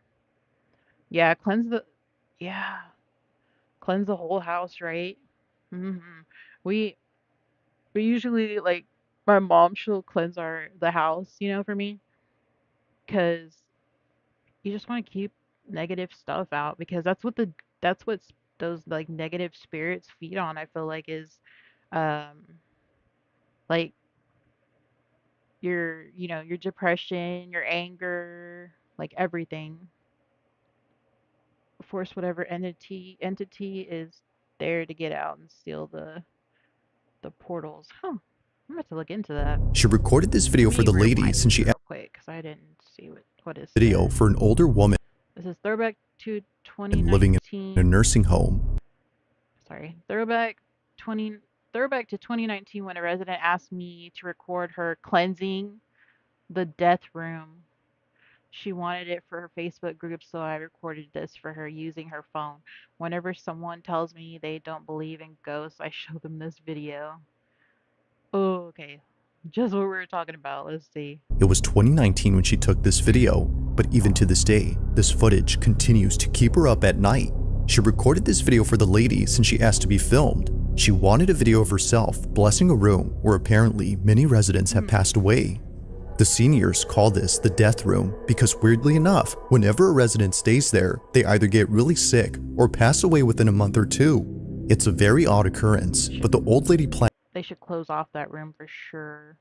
Yeah, yeah, cleanse the whole house, right? hmm We we usually like my mom she'll cleanse the house, for me, because you just want to keep negative stuff out because that's what those like negative spirits feed on. I feel like is um like your depression, your anger, like everything. Force whatever entity is there to get out and steal the portals. Huh. I'm gonna have to look into that. She recorded this video Let for me the ladies since rewind she real quick because I didn't see what it video said. for an older woman This is throwback to living in a 2019. nursing home. Sorry, throwback to 2019 when a resident asked me to record her cleansing the death room. She wanted it for her Facebook group, so I recorded this for her using her phone. Whenever someone tells me they don't believe in ghosts, I show them this video. Oh, okay. Just what we were talking about. Let's see. It was 2019 when she took this video, but even to this day, this footage continues to keep her up at night. She recorded this video for the ladies since she asked to be filmed. She wanted a video of herself blessing a room where apparently many residents have passed away. The seniors call this the death room because weirdly enough, whenever a resident stays there, they either get really sick or pass away within a month or two. It's a very odd occurrence, but the old lady plans They should close off that room for sure.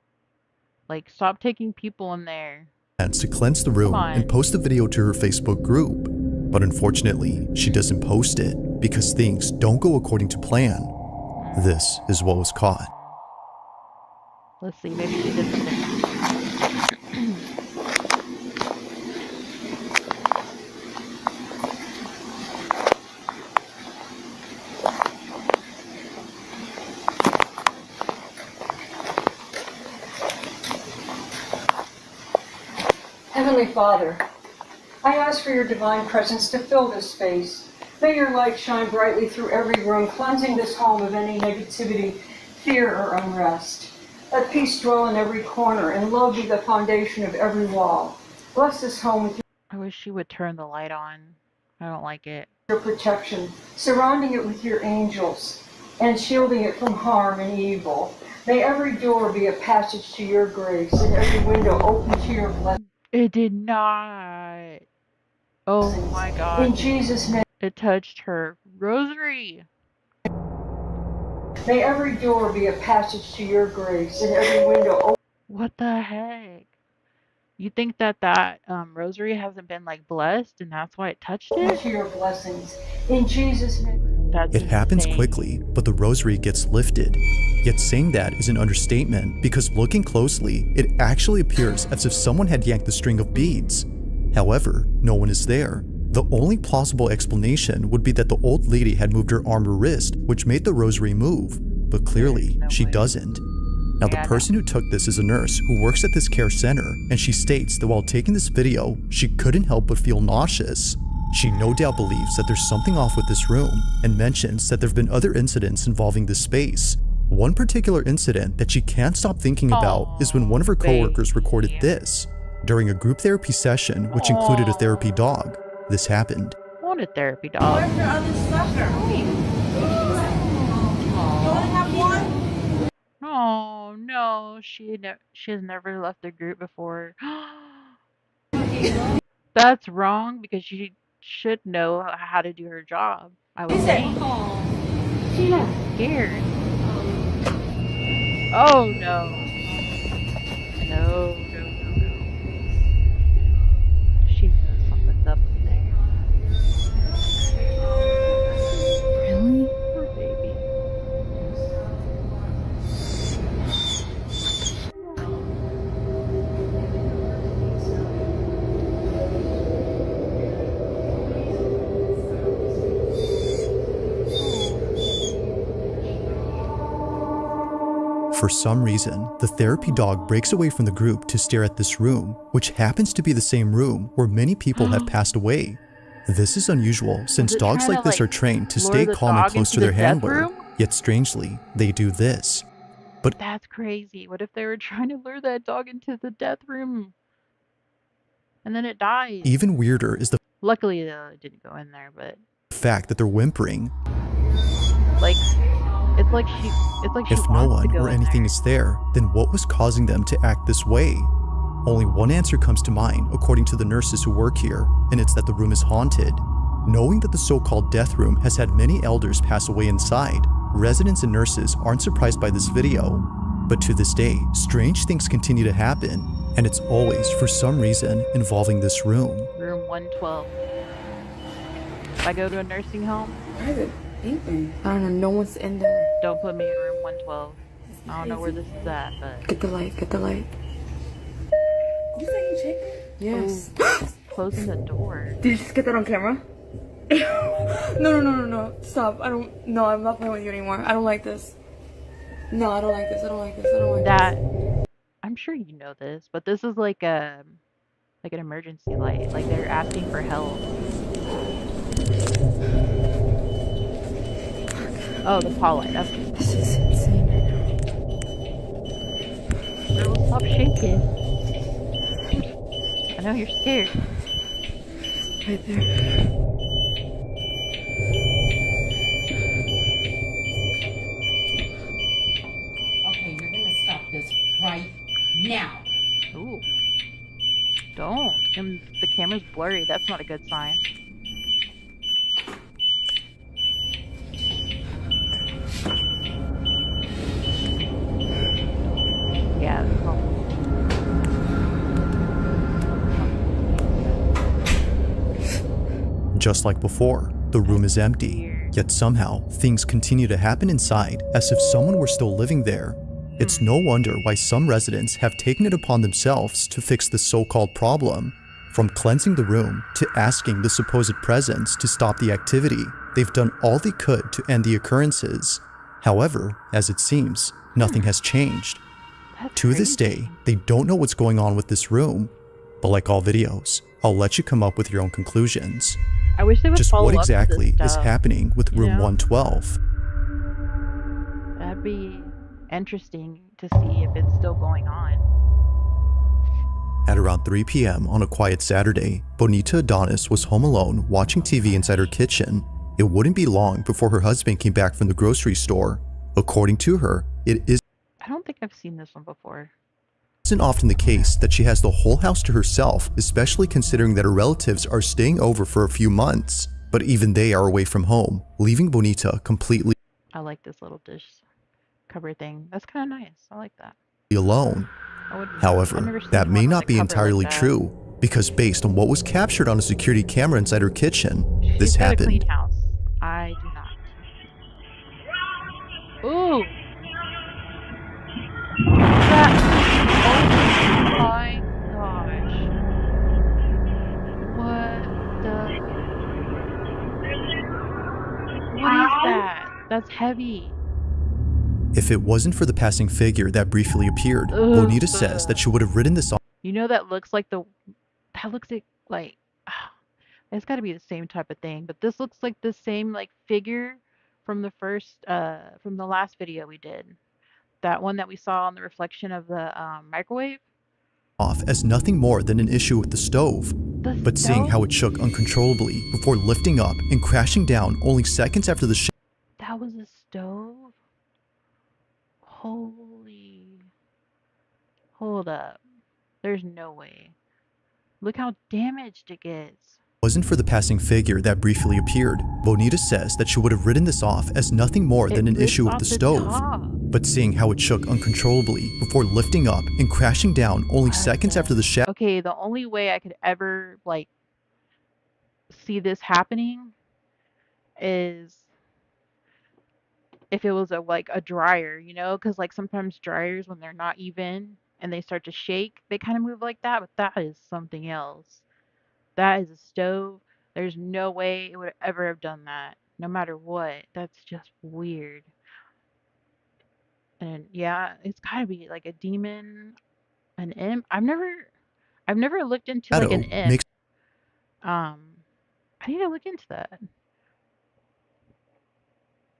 Like, stop taking people in there. to cleanse the room and post the video to her Facebook group. But unfortunately, she doesn't post it because things don't go according to plan. This is what was caught. Let's see, maybe she did something. Heavenly Father, I ask for your divine presence to fill this space. May your light shine brightly through every room, cleansing this home of any negativity, fear, or unrest. Let peace dwell in every corner and love be the foundation of every wall. Bless this home with I wish she would turn the light on. I don't like it. your protection, surrounding it with your angels, and shielding it from harm and evil. May every door be a passage to your grace, and every window open to your blessing. It did not. Oh my God. In Jesus' name. It touched her rosary. May every door be a passage to your grace, and every window open. What the heck? You think that rosary hasn't been like blessed and that's why it touched it? To your blessings. In Jesus' name. It happens quickly, but the rosary gets lifted. Yet saying that is an understatement because looking closely, it actually appears as if someone had yanked the string of beads. However, no one is there. The only plausible explanation would be that the old lady had moved her arm or wrist, which made the rosary move, but clearly she doesn't. Now, the person who took this is a nurse who works at this care center, and she states that while taking this video, she couldn't help but feel nauseous. She no doubt believes that there's something off with this room, and mentions that there have been other incidents involving this space. One particular incident that she can't stop thinking about is when one of her coworkers recorded this during a group therapy session, which included a therapy dog. this happened. I want a therapy dog. Where's your other sucker? You only have one? Oh no, she has never left the group before. That's wrong because she should know how to do her job. I would think. She's scared. Oh no. No, no, no, no. She knows something's up in there. Really? Poor baby. For some reason, the therapy dog breaks away from the group to stare at this room, which happens to be the same room where many people have passed away. This is unusual since dogs like this are trained to stay calm and close to their handler, yet strangely, they do this. But that's crazy. What if they were trying to lure that dog into the death room and then it dies? Even weirder is the luckily it didn't go in there, but fact that they're whimpering. Like it's like she if no one or anything is there, then what was causing them to act this way? Only one answer comes to mind according to the nurses who work here, and it's that the room is haunted. Knowing that the so-called death room has had many elders pass away inside, residents and nurses aren't surprised by this video. But to this day, strange things continue to happen, and it's always, for some reason, involving this room. Room 112. If I go to a nursing home, why is it beeping? I don't know, no one's in there. Don't put me in room 112. I don't know where this is at, but... Get the light, get the light. You say you checked it? Yes. Closing the door. Did you just get that on camera? No. Stop. No, I'm not playing with you anymore. I don't like this. No, I don't like this. I don't like that. I'm sure you know this, but this is like an emergency light. Like they're asking for help. Oh, the Paul light. That's this is insane. Girl, stop shaking. I know you're scared. Right there. Okay, you're gonna stop this right now. Ooh. Don't. And the camera's blurry. That's not a good sign. Yeah. Just like before, the room is empty, yet somehow things continue to happen inside as if someone were still living there. It's no wonder why some residents have taken it upon themselves to fix the so-called problem. From cleansing the room to asking the supposed presence to stop the activity, they've done all they could to end the occurrences. However, as it seems, nothing has changed. To this day, they don't know what's going on with this room. But like all videos, I'll let you come up with your own conclusions. I wish they would just follow what up exactly with this is stuff, happening with room 112. That'd be interesting to see if it's still going on. At around 3 p.m. on a quiet Saturday, Bonita Adonis was home alone watching TV inside her kitchen. It wouldn't be long before her husband came back from the grocery store. According to her, it I don't think I've seen this one before. isn't often the case that she has the whole house to herself, especially considering that her relatives are staying over for a few months. But even they are away from home, leaving Bonita completely I like this little dish cover thing. That's kind of nice. I like that. alone. However, that may not be entirely true, because based on what was captured on a security camera inside her kitchen, this She's got a happened. clean house. I do not. Ooh. That. Oh my gosh. What is that? That's heavy. If it wasn't for the passing figure that briefly appeared, Bonita says that she would have ridden this on. You know that looks like like it's got to be the same type of thing, but this looks like the same like figure from the from the last video we did. That one that we saw on the reflection of the microwave. Off as nothing more than an issue with the stove. but seeing how it shook uncontrollably before lifting up and crashing down only seconds after the That was a stove? Holy. Hold up. There's no way. Look how damaged it gets. wasn't for the passing figure that briefly appeared. Bonita says that she would have written this off as nothing more than an issue with the stove. But seeing how it shook uncontrollably before lifting up and crashing down only seconds after the shadow. Okay, the only way I could ever, like, see this happening is if it was like a dryer, you know? Because, like, sometimes dryers, when they're not even and they start to shake, they kind of move like that, but that is something else. That is a stove. There's no way it would ever have done that, no matter what. That's just weird. And yeah, it's gotta be like a demon, an imp. I've never looked into like an imp. Makes I need to look into that.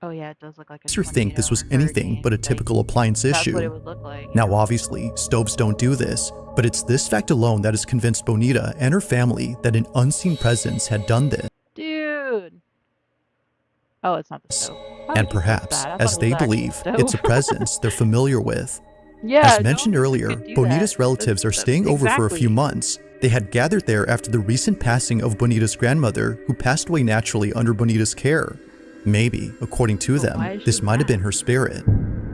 Oh yeah, it does look like a her think this was anything but a typical appliance that's issue. what it would look like. Now obviously, stoves don't do this, but it's this fact alone that has convinced Bonita and her family that an unseen presence had done this. Dude. Oh, it's not the stove. And perhaps, as they believe, it's a presence they're familiar with. Yeah, as mentioned earlier, Bonita's relatives are staying over for a few months. They had gathered there after the recent passing of Bonita's grandmother, who passed away naturally under Bonita's care. Maybe, according to them, this might have been her spirit.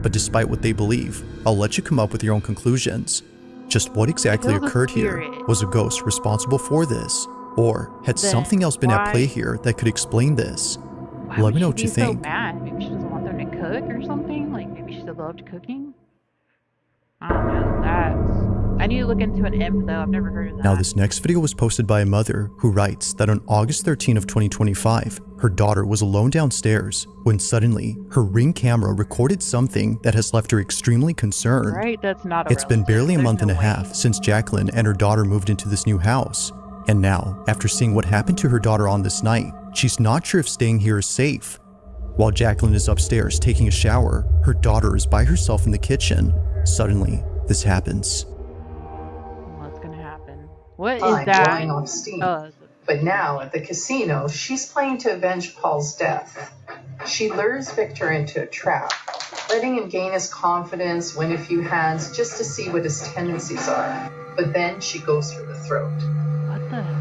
But despite what they believe, I'll let you come up with your own conclusions. Just what exactly occurred here? Was a ghost responsible for this? Or had something else been at play here that could explain this? Let me know what you think. So mad. Maybe she doesn't want them to cook or something. Like maybe she loved cooking. I don't know. I need to look into an imp though. I've never heard of that. Now this next video was posted by a mother who writes that on August 13 of 2025, her daughter was alone downstairs when suddenly her Ring camera recorded something that has left her extremely concerned. Right, that's not a It's been barely a month and a half since Jacqueline and her daughter moved into this new house. And now, after seeing what happened to her daughter on this night, she's not sure if staying here is safe. While Jacqueline is upstairs taking a shower, her daughter is by herself in the kitchen. Suddenly, this happens. What's gonna happen? What is that? Drawing off steam. But now, at the casino, she's playing to avenge Paul's death. She lures Victor into a trap, letting him gain his confidence, win a few hands, just to see what his tendencies are. But then she goes for the throat. What the hell?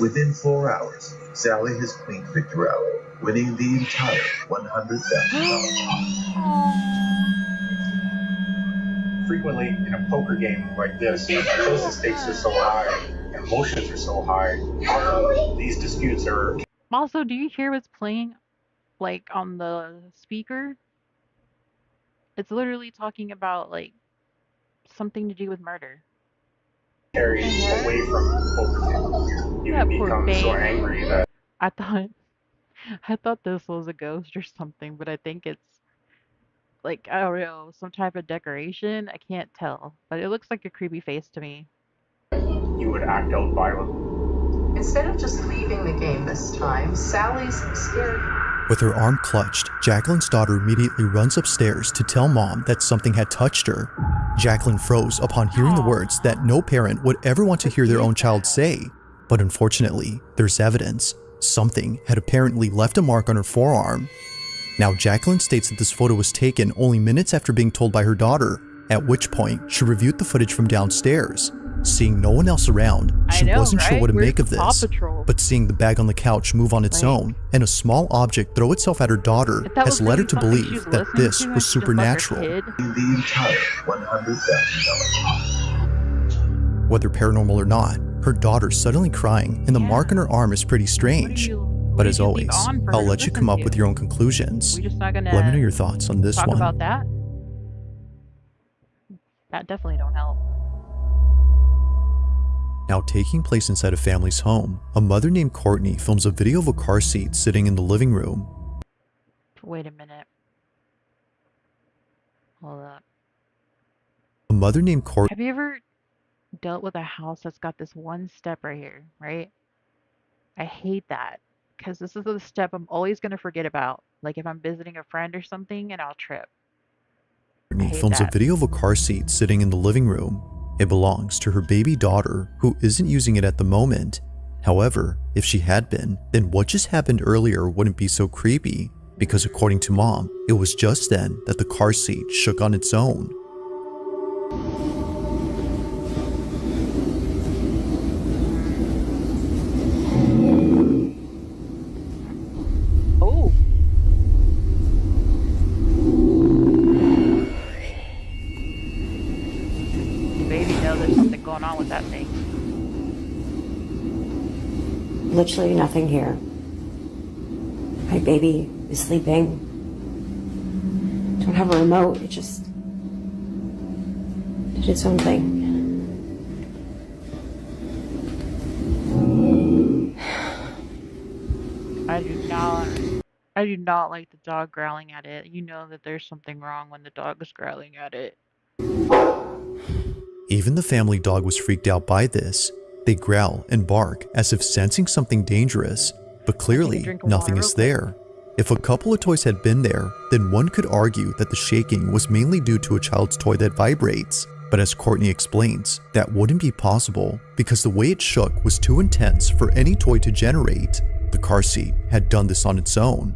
Within 4 hours, Sally has cleaned Victor out, winning the entire $100,000. Frequently, in a poker game like this, because the stakes are so high, emotions are so high, these disputes are... Also, do you hear what's playing, like, on the speaker? It's literally talking about, like, something to do with murder. Carried away from poker tables. You become so angry that... I thought this was a ghost or something, but I think it's like, I don't know, some type of decoration. I can't tell, but it looks like a creepy face to me. You would act out violently. Instead of just leaving the game this time, Sally's scared. With her arm clutched, Jacqueline's daughter immediately runs upstairs to tell mom that something had touched her. Jacqueline froze upon hearing the words that no parent would ever want to hear their own child say. But unfortunately, there's evidence. Something had apparently left a mark on her forearm. Now, Jacqueline states that this photo was taken only minutes after being told by her daughter, at which point she reviewed the footage from downstairs. Seeing no one else around, she wasn't sure what to make of this. But seeing the bag on the couch move on its own and a small object throw itself at her daughter has led her to believe that this was supernatural. The entire $100,000. Whether paranormal or not, her daughter's suddenly crying and the mark on her arm is pretty strange. But as always, I'll let you come up with your own conclusions. Let me know your thoughts on this one. Talk about that? That definitely don't help. Now taking place inside a family's home, a mother named Courtney films a video of a car seat sitting in the living room. Wait a minute. Hold up. A mother named Courtney... Have you ever dealt with a house that's got this one step right here, right? I hate that. Because this is the step I'm always going to forget about. Like if I'm visiting a friend or something and I'll trip. Courtney films a video of a car seat sitting in the living room. It belongs to her baby daughter, who isn't using it at the moment. However, if she had been, then what just happened earlier wouldn't be so creepy, because according to Mom, it was just then that the car seat shook on its own. Oh. The baby knows there's something going on with that thing. Literally nothing here. My baby is sleeping. Don't have a remote. It just did its own thing. I do not like the dog growling at it. You know that there's something wrong when the dog is growling at it. Even the family dog was freaked out by this. They growl and bark as if sensing something dangerous, but clearly nothing is there. If a couple of toys had been there, then one could argue that the shaking was mainly due to a child's toy that vibrates. But as Courtney explains, that wouldn't be possible because the way it shook was too intense for any toy to generate. The car seat had done this on its own.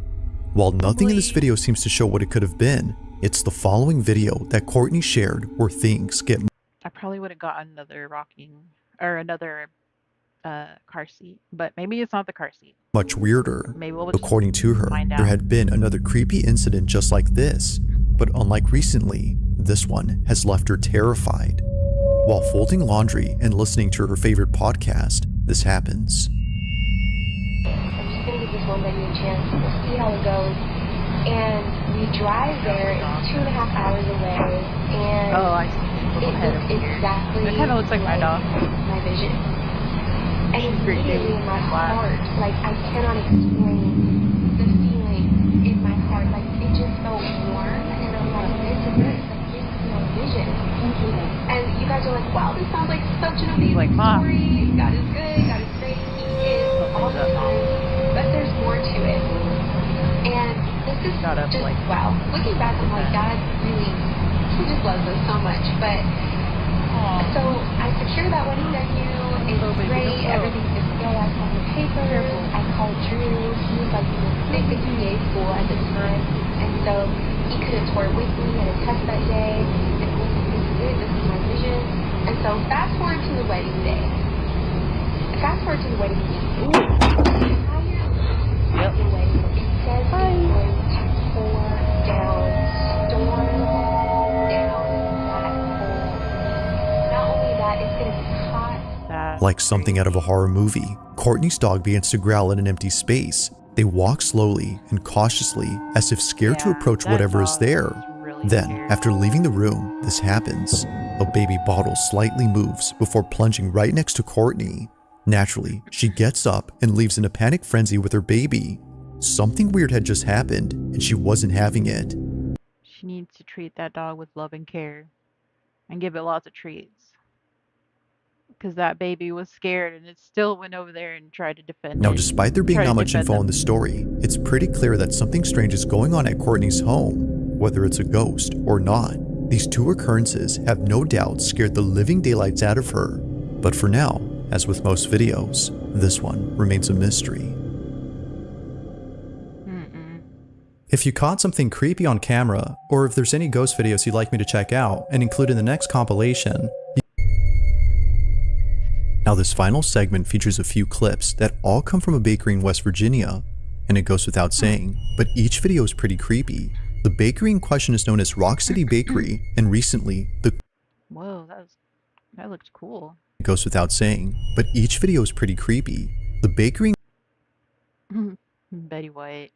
While nothing in this video seems to show what it could have been, it's the following video that Courtney shared where things get. I probably would have got another car seat, but maybe it's not the car seat. Much weirder. Maybe we'll According to her, there had been another creepy incident just like this, but unlike recently, this one has left her terrified. While folding laundry and listening to her favorite podcast, this happens. I'm just gonna give this one venue a chance. We'll see how it goes. And we drive there. It's 2.5 hours away, and I see. it looks exactly. It kind of looks like my dog. My vision. And immediately in my heart, like I cannot explain the feeling in my heart. Like it just felt warm, and I'm like, this is it. Like this is my vision. And you guys are like, wow, this sounds like such an amazing story. God is good. God is great. He is all the time. But there's more to it. And this is just wow. Looking back, I'm like, God really, He just loves us so much. But so I secured that wedding venue. It was great. Everything's good to go. I signed the papers. I called Drew. He was like in the big PA school at the time, and so he couldn't tour with me at a test that day. And I was like, this is it. This is my vision. And so fast forward to the wedding day. Fast forward to the wedding week. Yep. The wedding. It says it's going to pour down, storm down that whole week. Not only that, it's going to be hot. Like something out of a horror movie, Courtney's dog begins to growl in an empty space. They walk slowly and cautiously as if scared to approach whatever is there. Then, after leaving the room, this happens. A baby bottle slightly moves before plunging right next to Courtney. Naturally, she gets up and leaves in a panic frenzy with her baby. Something weird had just happened, and she wasn't having it. She needs to treat that dog with love and care and give it lots of treats. Because that baby was scared and it still went over there and tried to defend it. Now, despite there being not much info on the story, it's pretty clear that something strange is going on at Courtney's home, whether it's a ghost or not. These two occurrences have no doubt scared the living daylights out of her. But for now, as with most videos, this one remains a mystery. If you caught something creepy on camera, or if there's any ghost videos you'd like me to check out and include in the next compilation. Now this final segment features a few clips that all come from a bakery in West Virginia, and it goes without saying, but each video is pretty creepy. The bakery in question is known as Rock City Bakery, and recently the Whoa, that looked cool. It goes without saying, but each video is pretty creepy. The bakery Betty White.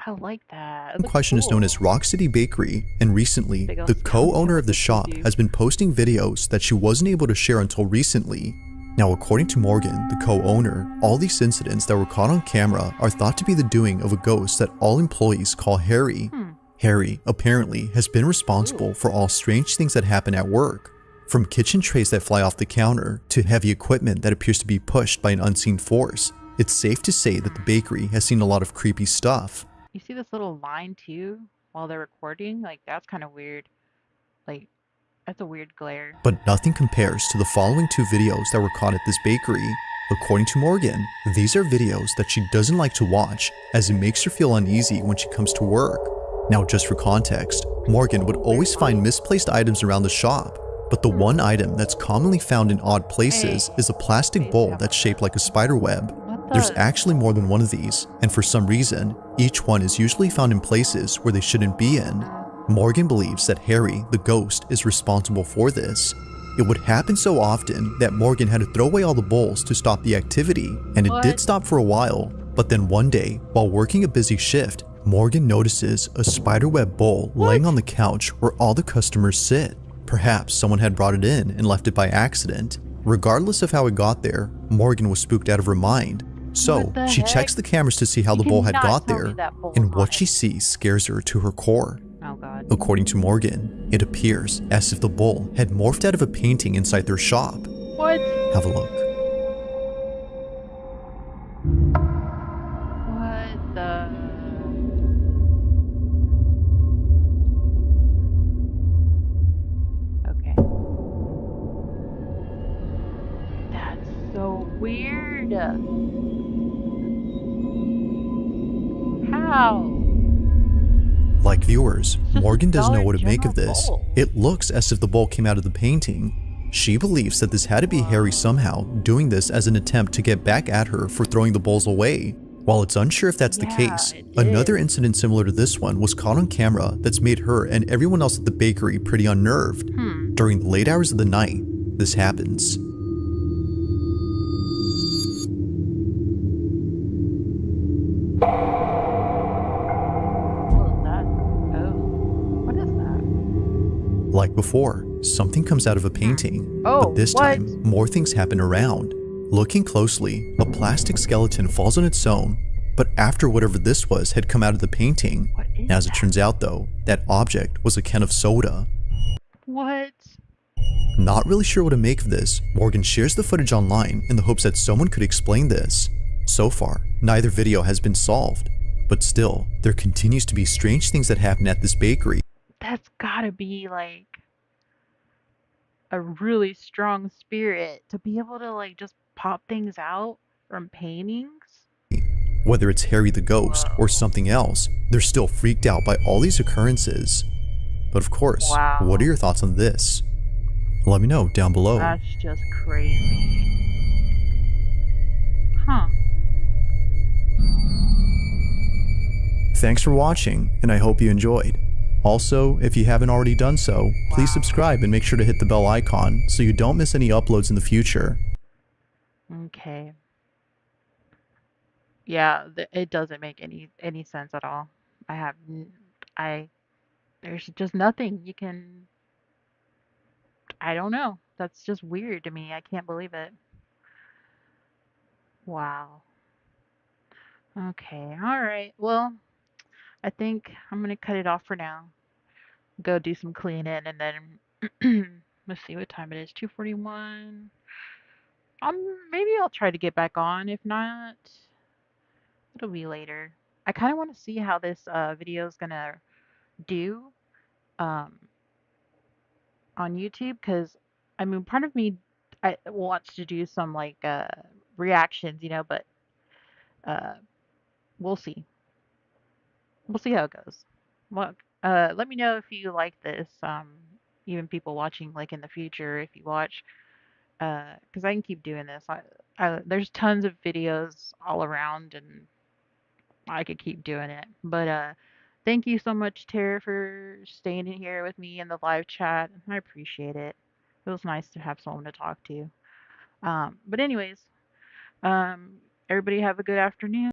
I like that. in question is known as Rock City Bakery, and recently, the co-owner of the shop has been posting videos that she wasn't able to share until recently. Now, according to Morgan, the co-owner, all these incidents that were caught on camera are thought to be the doing of a ghost that all employees call Harry. Harry, apparently, has been responsible for all strange things that happen at work. From kitchen trays that fly off the counter, to heavy equipment that appears to be pushed by an unseen force. It's safe to say that the bakery has seen a lot of creepy stuff. You see this little line too while they're recording? Like, that's kind of weird. Like, That's a weird glare. But nothing compares to the following 2 videos that were caught at this bakery. According to Morgan, these are videos that she doesn't like to watch as it makes her feel uneasy when she comes to work. Now, just for context, Morgan would always find misplaced items around the shop, but the one item that's commonly found in odd places is a plastic bowl that's shaped like a spider web. There's actually more than one of these, and for some reason, each one is usually found in places where they shouldn't be in. Morgan believes that Harry, the ghost, is responsible for this. It would happen so often that Morgan had to throw away all the bowls to stop the activity, and it did stop for a while. But then one day, while working a busy shift, Morgan notices a spiderweb bowl laying on the couch where all the customers sit. Perhaps someone had brought it in and left it by accident. Regardless of how it got there, Morgan was spooked out of her mind. So, she checks the cameras to see how the bowl had got there, and what she sees scares her to her core. Oh god. According to Morgan, it appears as if the bowl had morphed out of a painting inside their shop. What? Have a look. What the? Okay. That's so weird. How? Like viewers, Morgan doesn't know what to make of this. It looks as if the bowl came out of the painting. She believes that this had to be Harry somehow doing this as an attempt to get back at her for throwing the bowls away. While it's unsure if that's the case, another incident similar to this one was caught on camera that's made her and everyone else at the bakery pretty unnerved. During the late hours of the night, this happens. Like before, something comes out of a painting, but this time, more things happen around. Looking closely, a plastic skeleton falls on its own, but after whatever this was had come out of the painting. As it turns out though, that object was a can of soda. What? Not really sure what to make of this, Morgan shares the footage online in the hopes that someone could explain this. So far, neither video has been solved, but still, there continues to be strange things that happen at this bakery. That's gotta be like a really strong spirit to be able to like just pop things out from paintings. Whether it's Harry the ghost or something else, they're still freaked out by all these occurrences. But of course, what are your thoughts on this? Let me know down below. That's just crazy. Huh. Thanks for watching, and I hope you enjoyed. Also, if you haven't already done so, please subscribe and make sure to hit the bell icon so you don't miss any uploads in the future. Okay. Yeah, it doesn't make any sense at all. There's just nothing you can. I don't know. That's just weird to me. I can't believe it. Wow. Okay. All right. Well, I think I'm gonna cut it off for now. Go do some cleaning, and then let's see what time it is. 2:41. Maybe I'll try to get back on. If not, it'll be later. I kind of want to see how this video is gonna do um, on YouTube, because I mean, part of me wants to do some like reactions, but uh, we'll see. We'll see how it goes. Well, let me know if you like this. Even people watching like in the future, if you watch, because I can keep doing this. There's tons of videos all around, and I could keep doing it. But thank you so much, Tara, for staying in here with me in the live chat. I appreciate it. It was nice to have someone to talk to. But anyways, everybody have a good afternoon.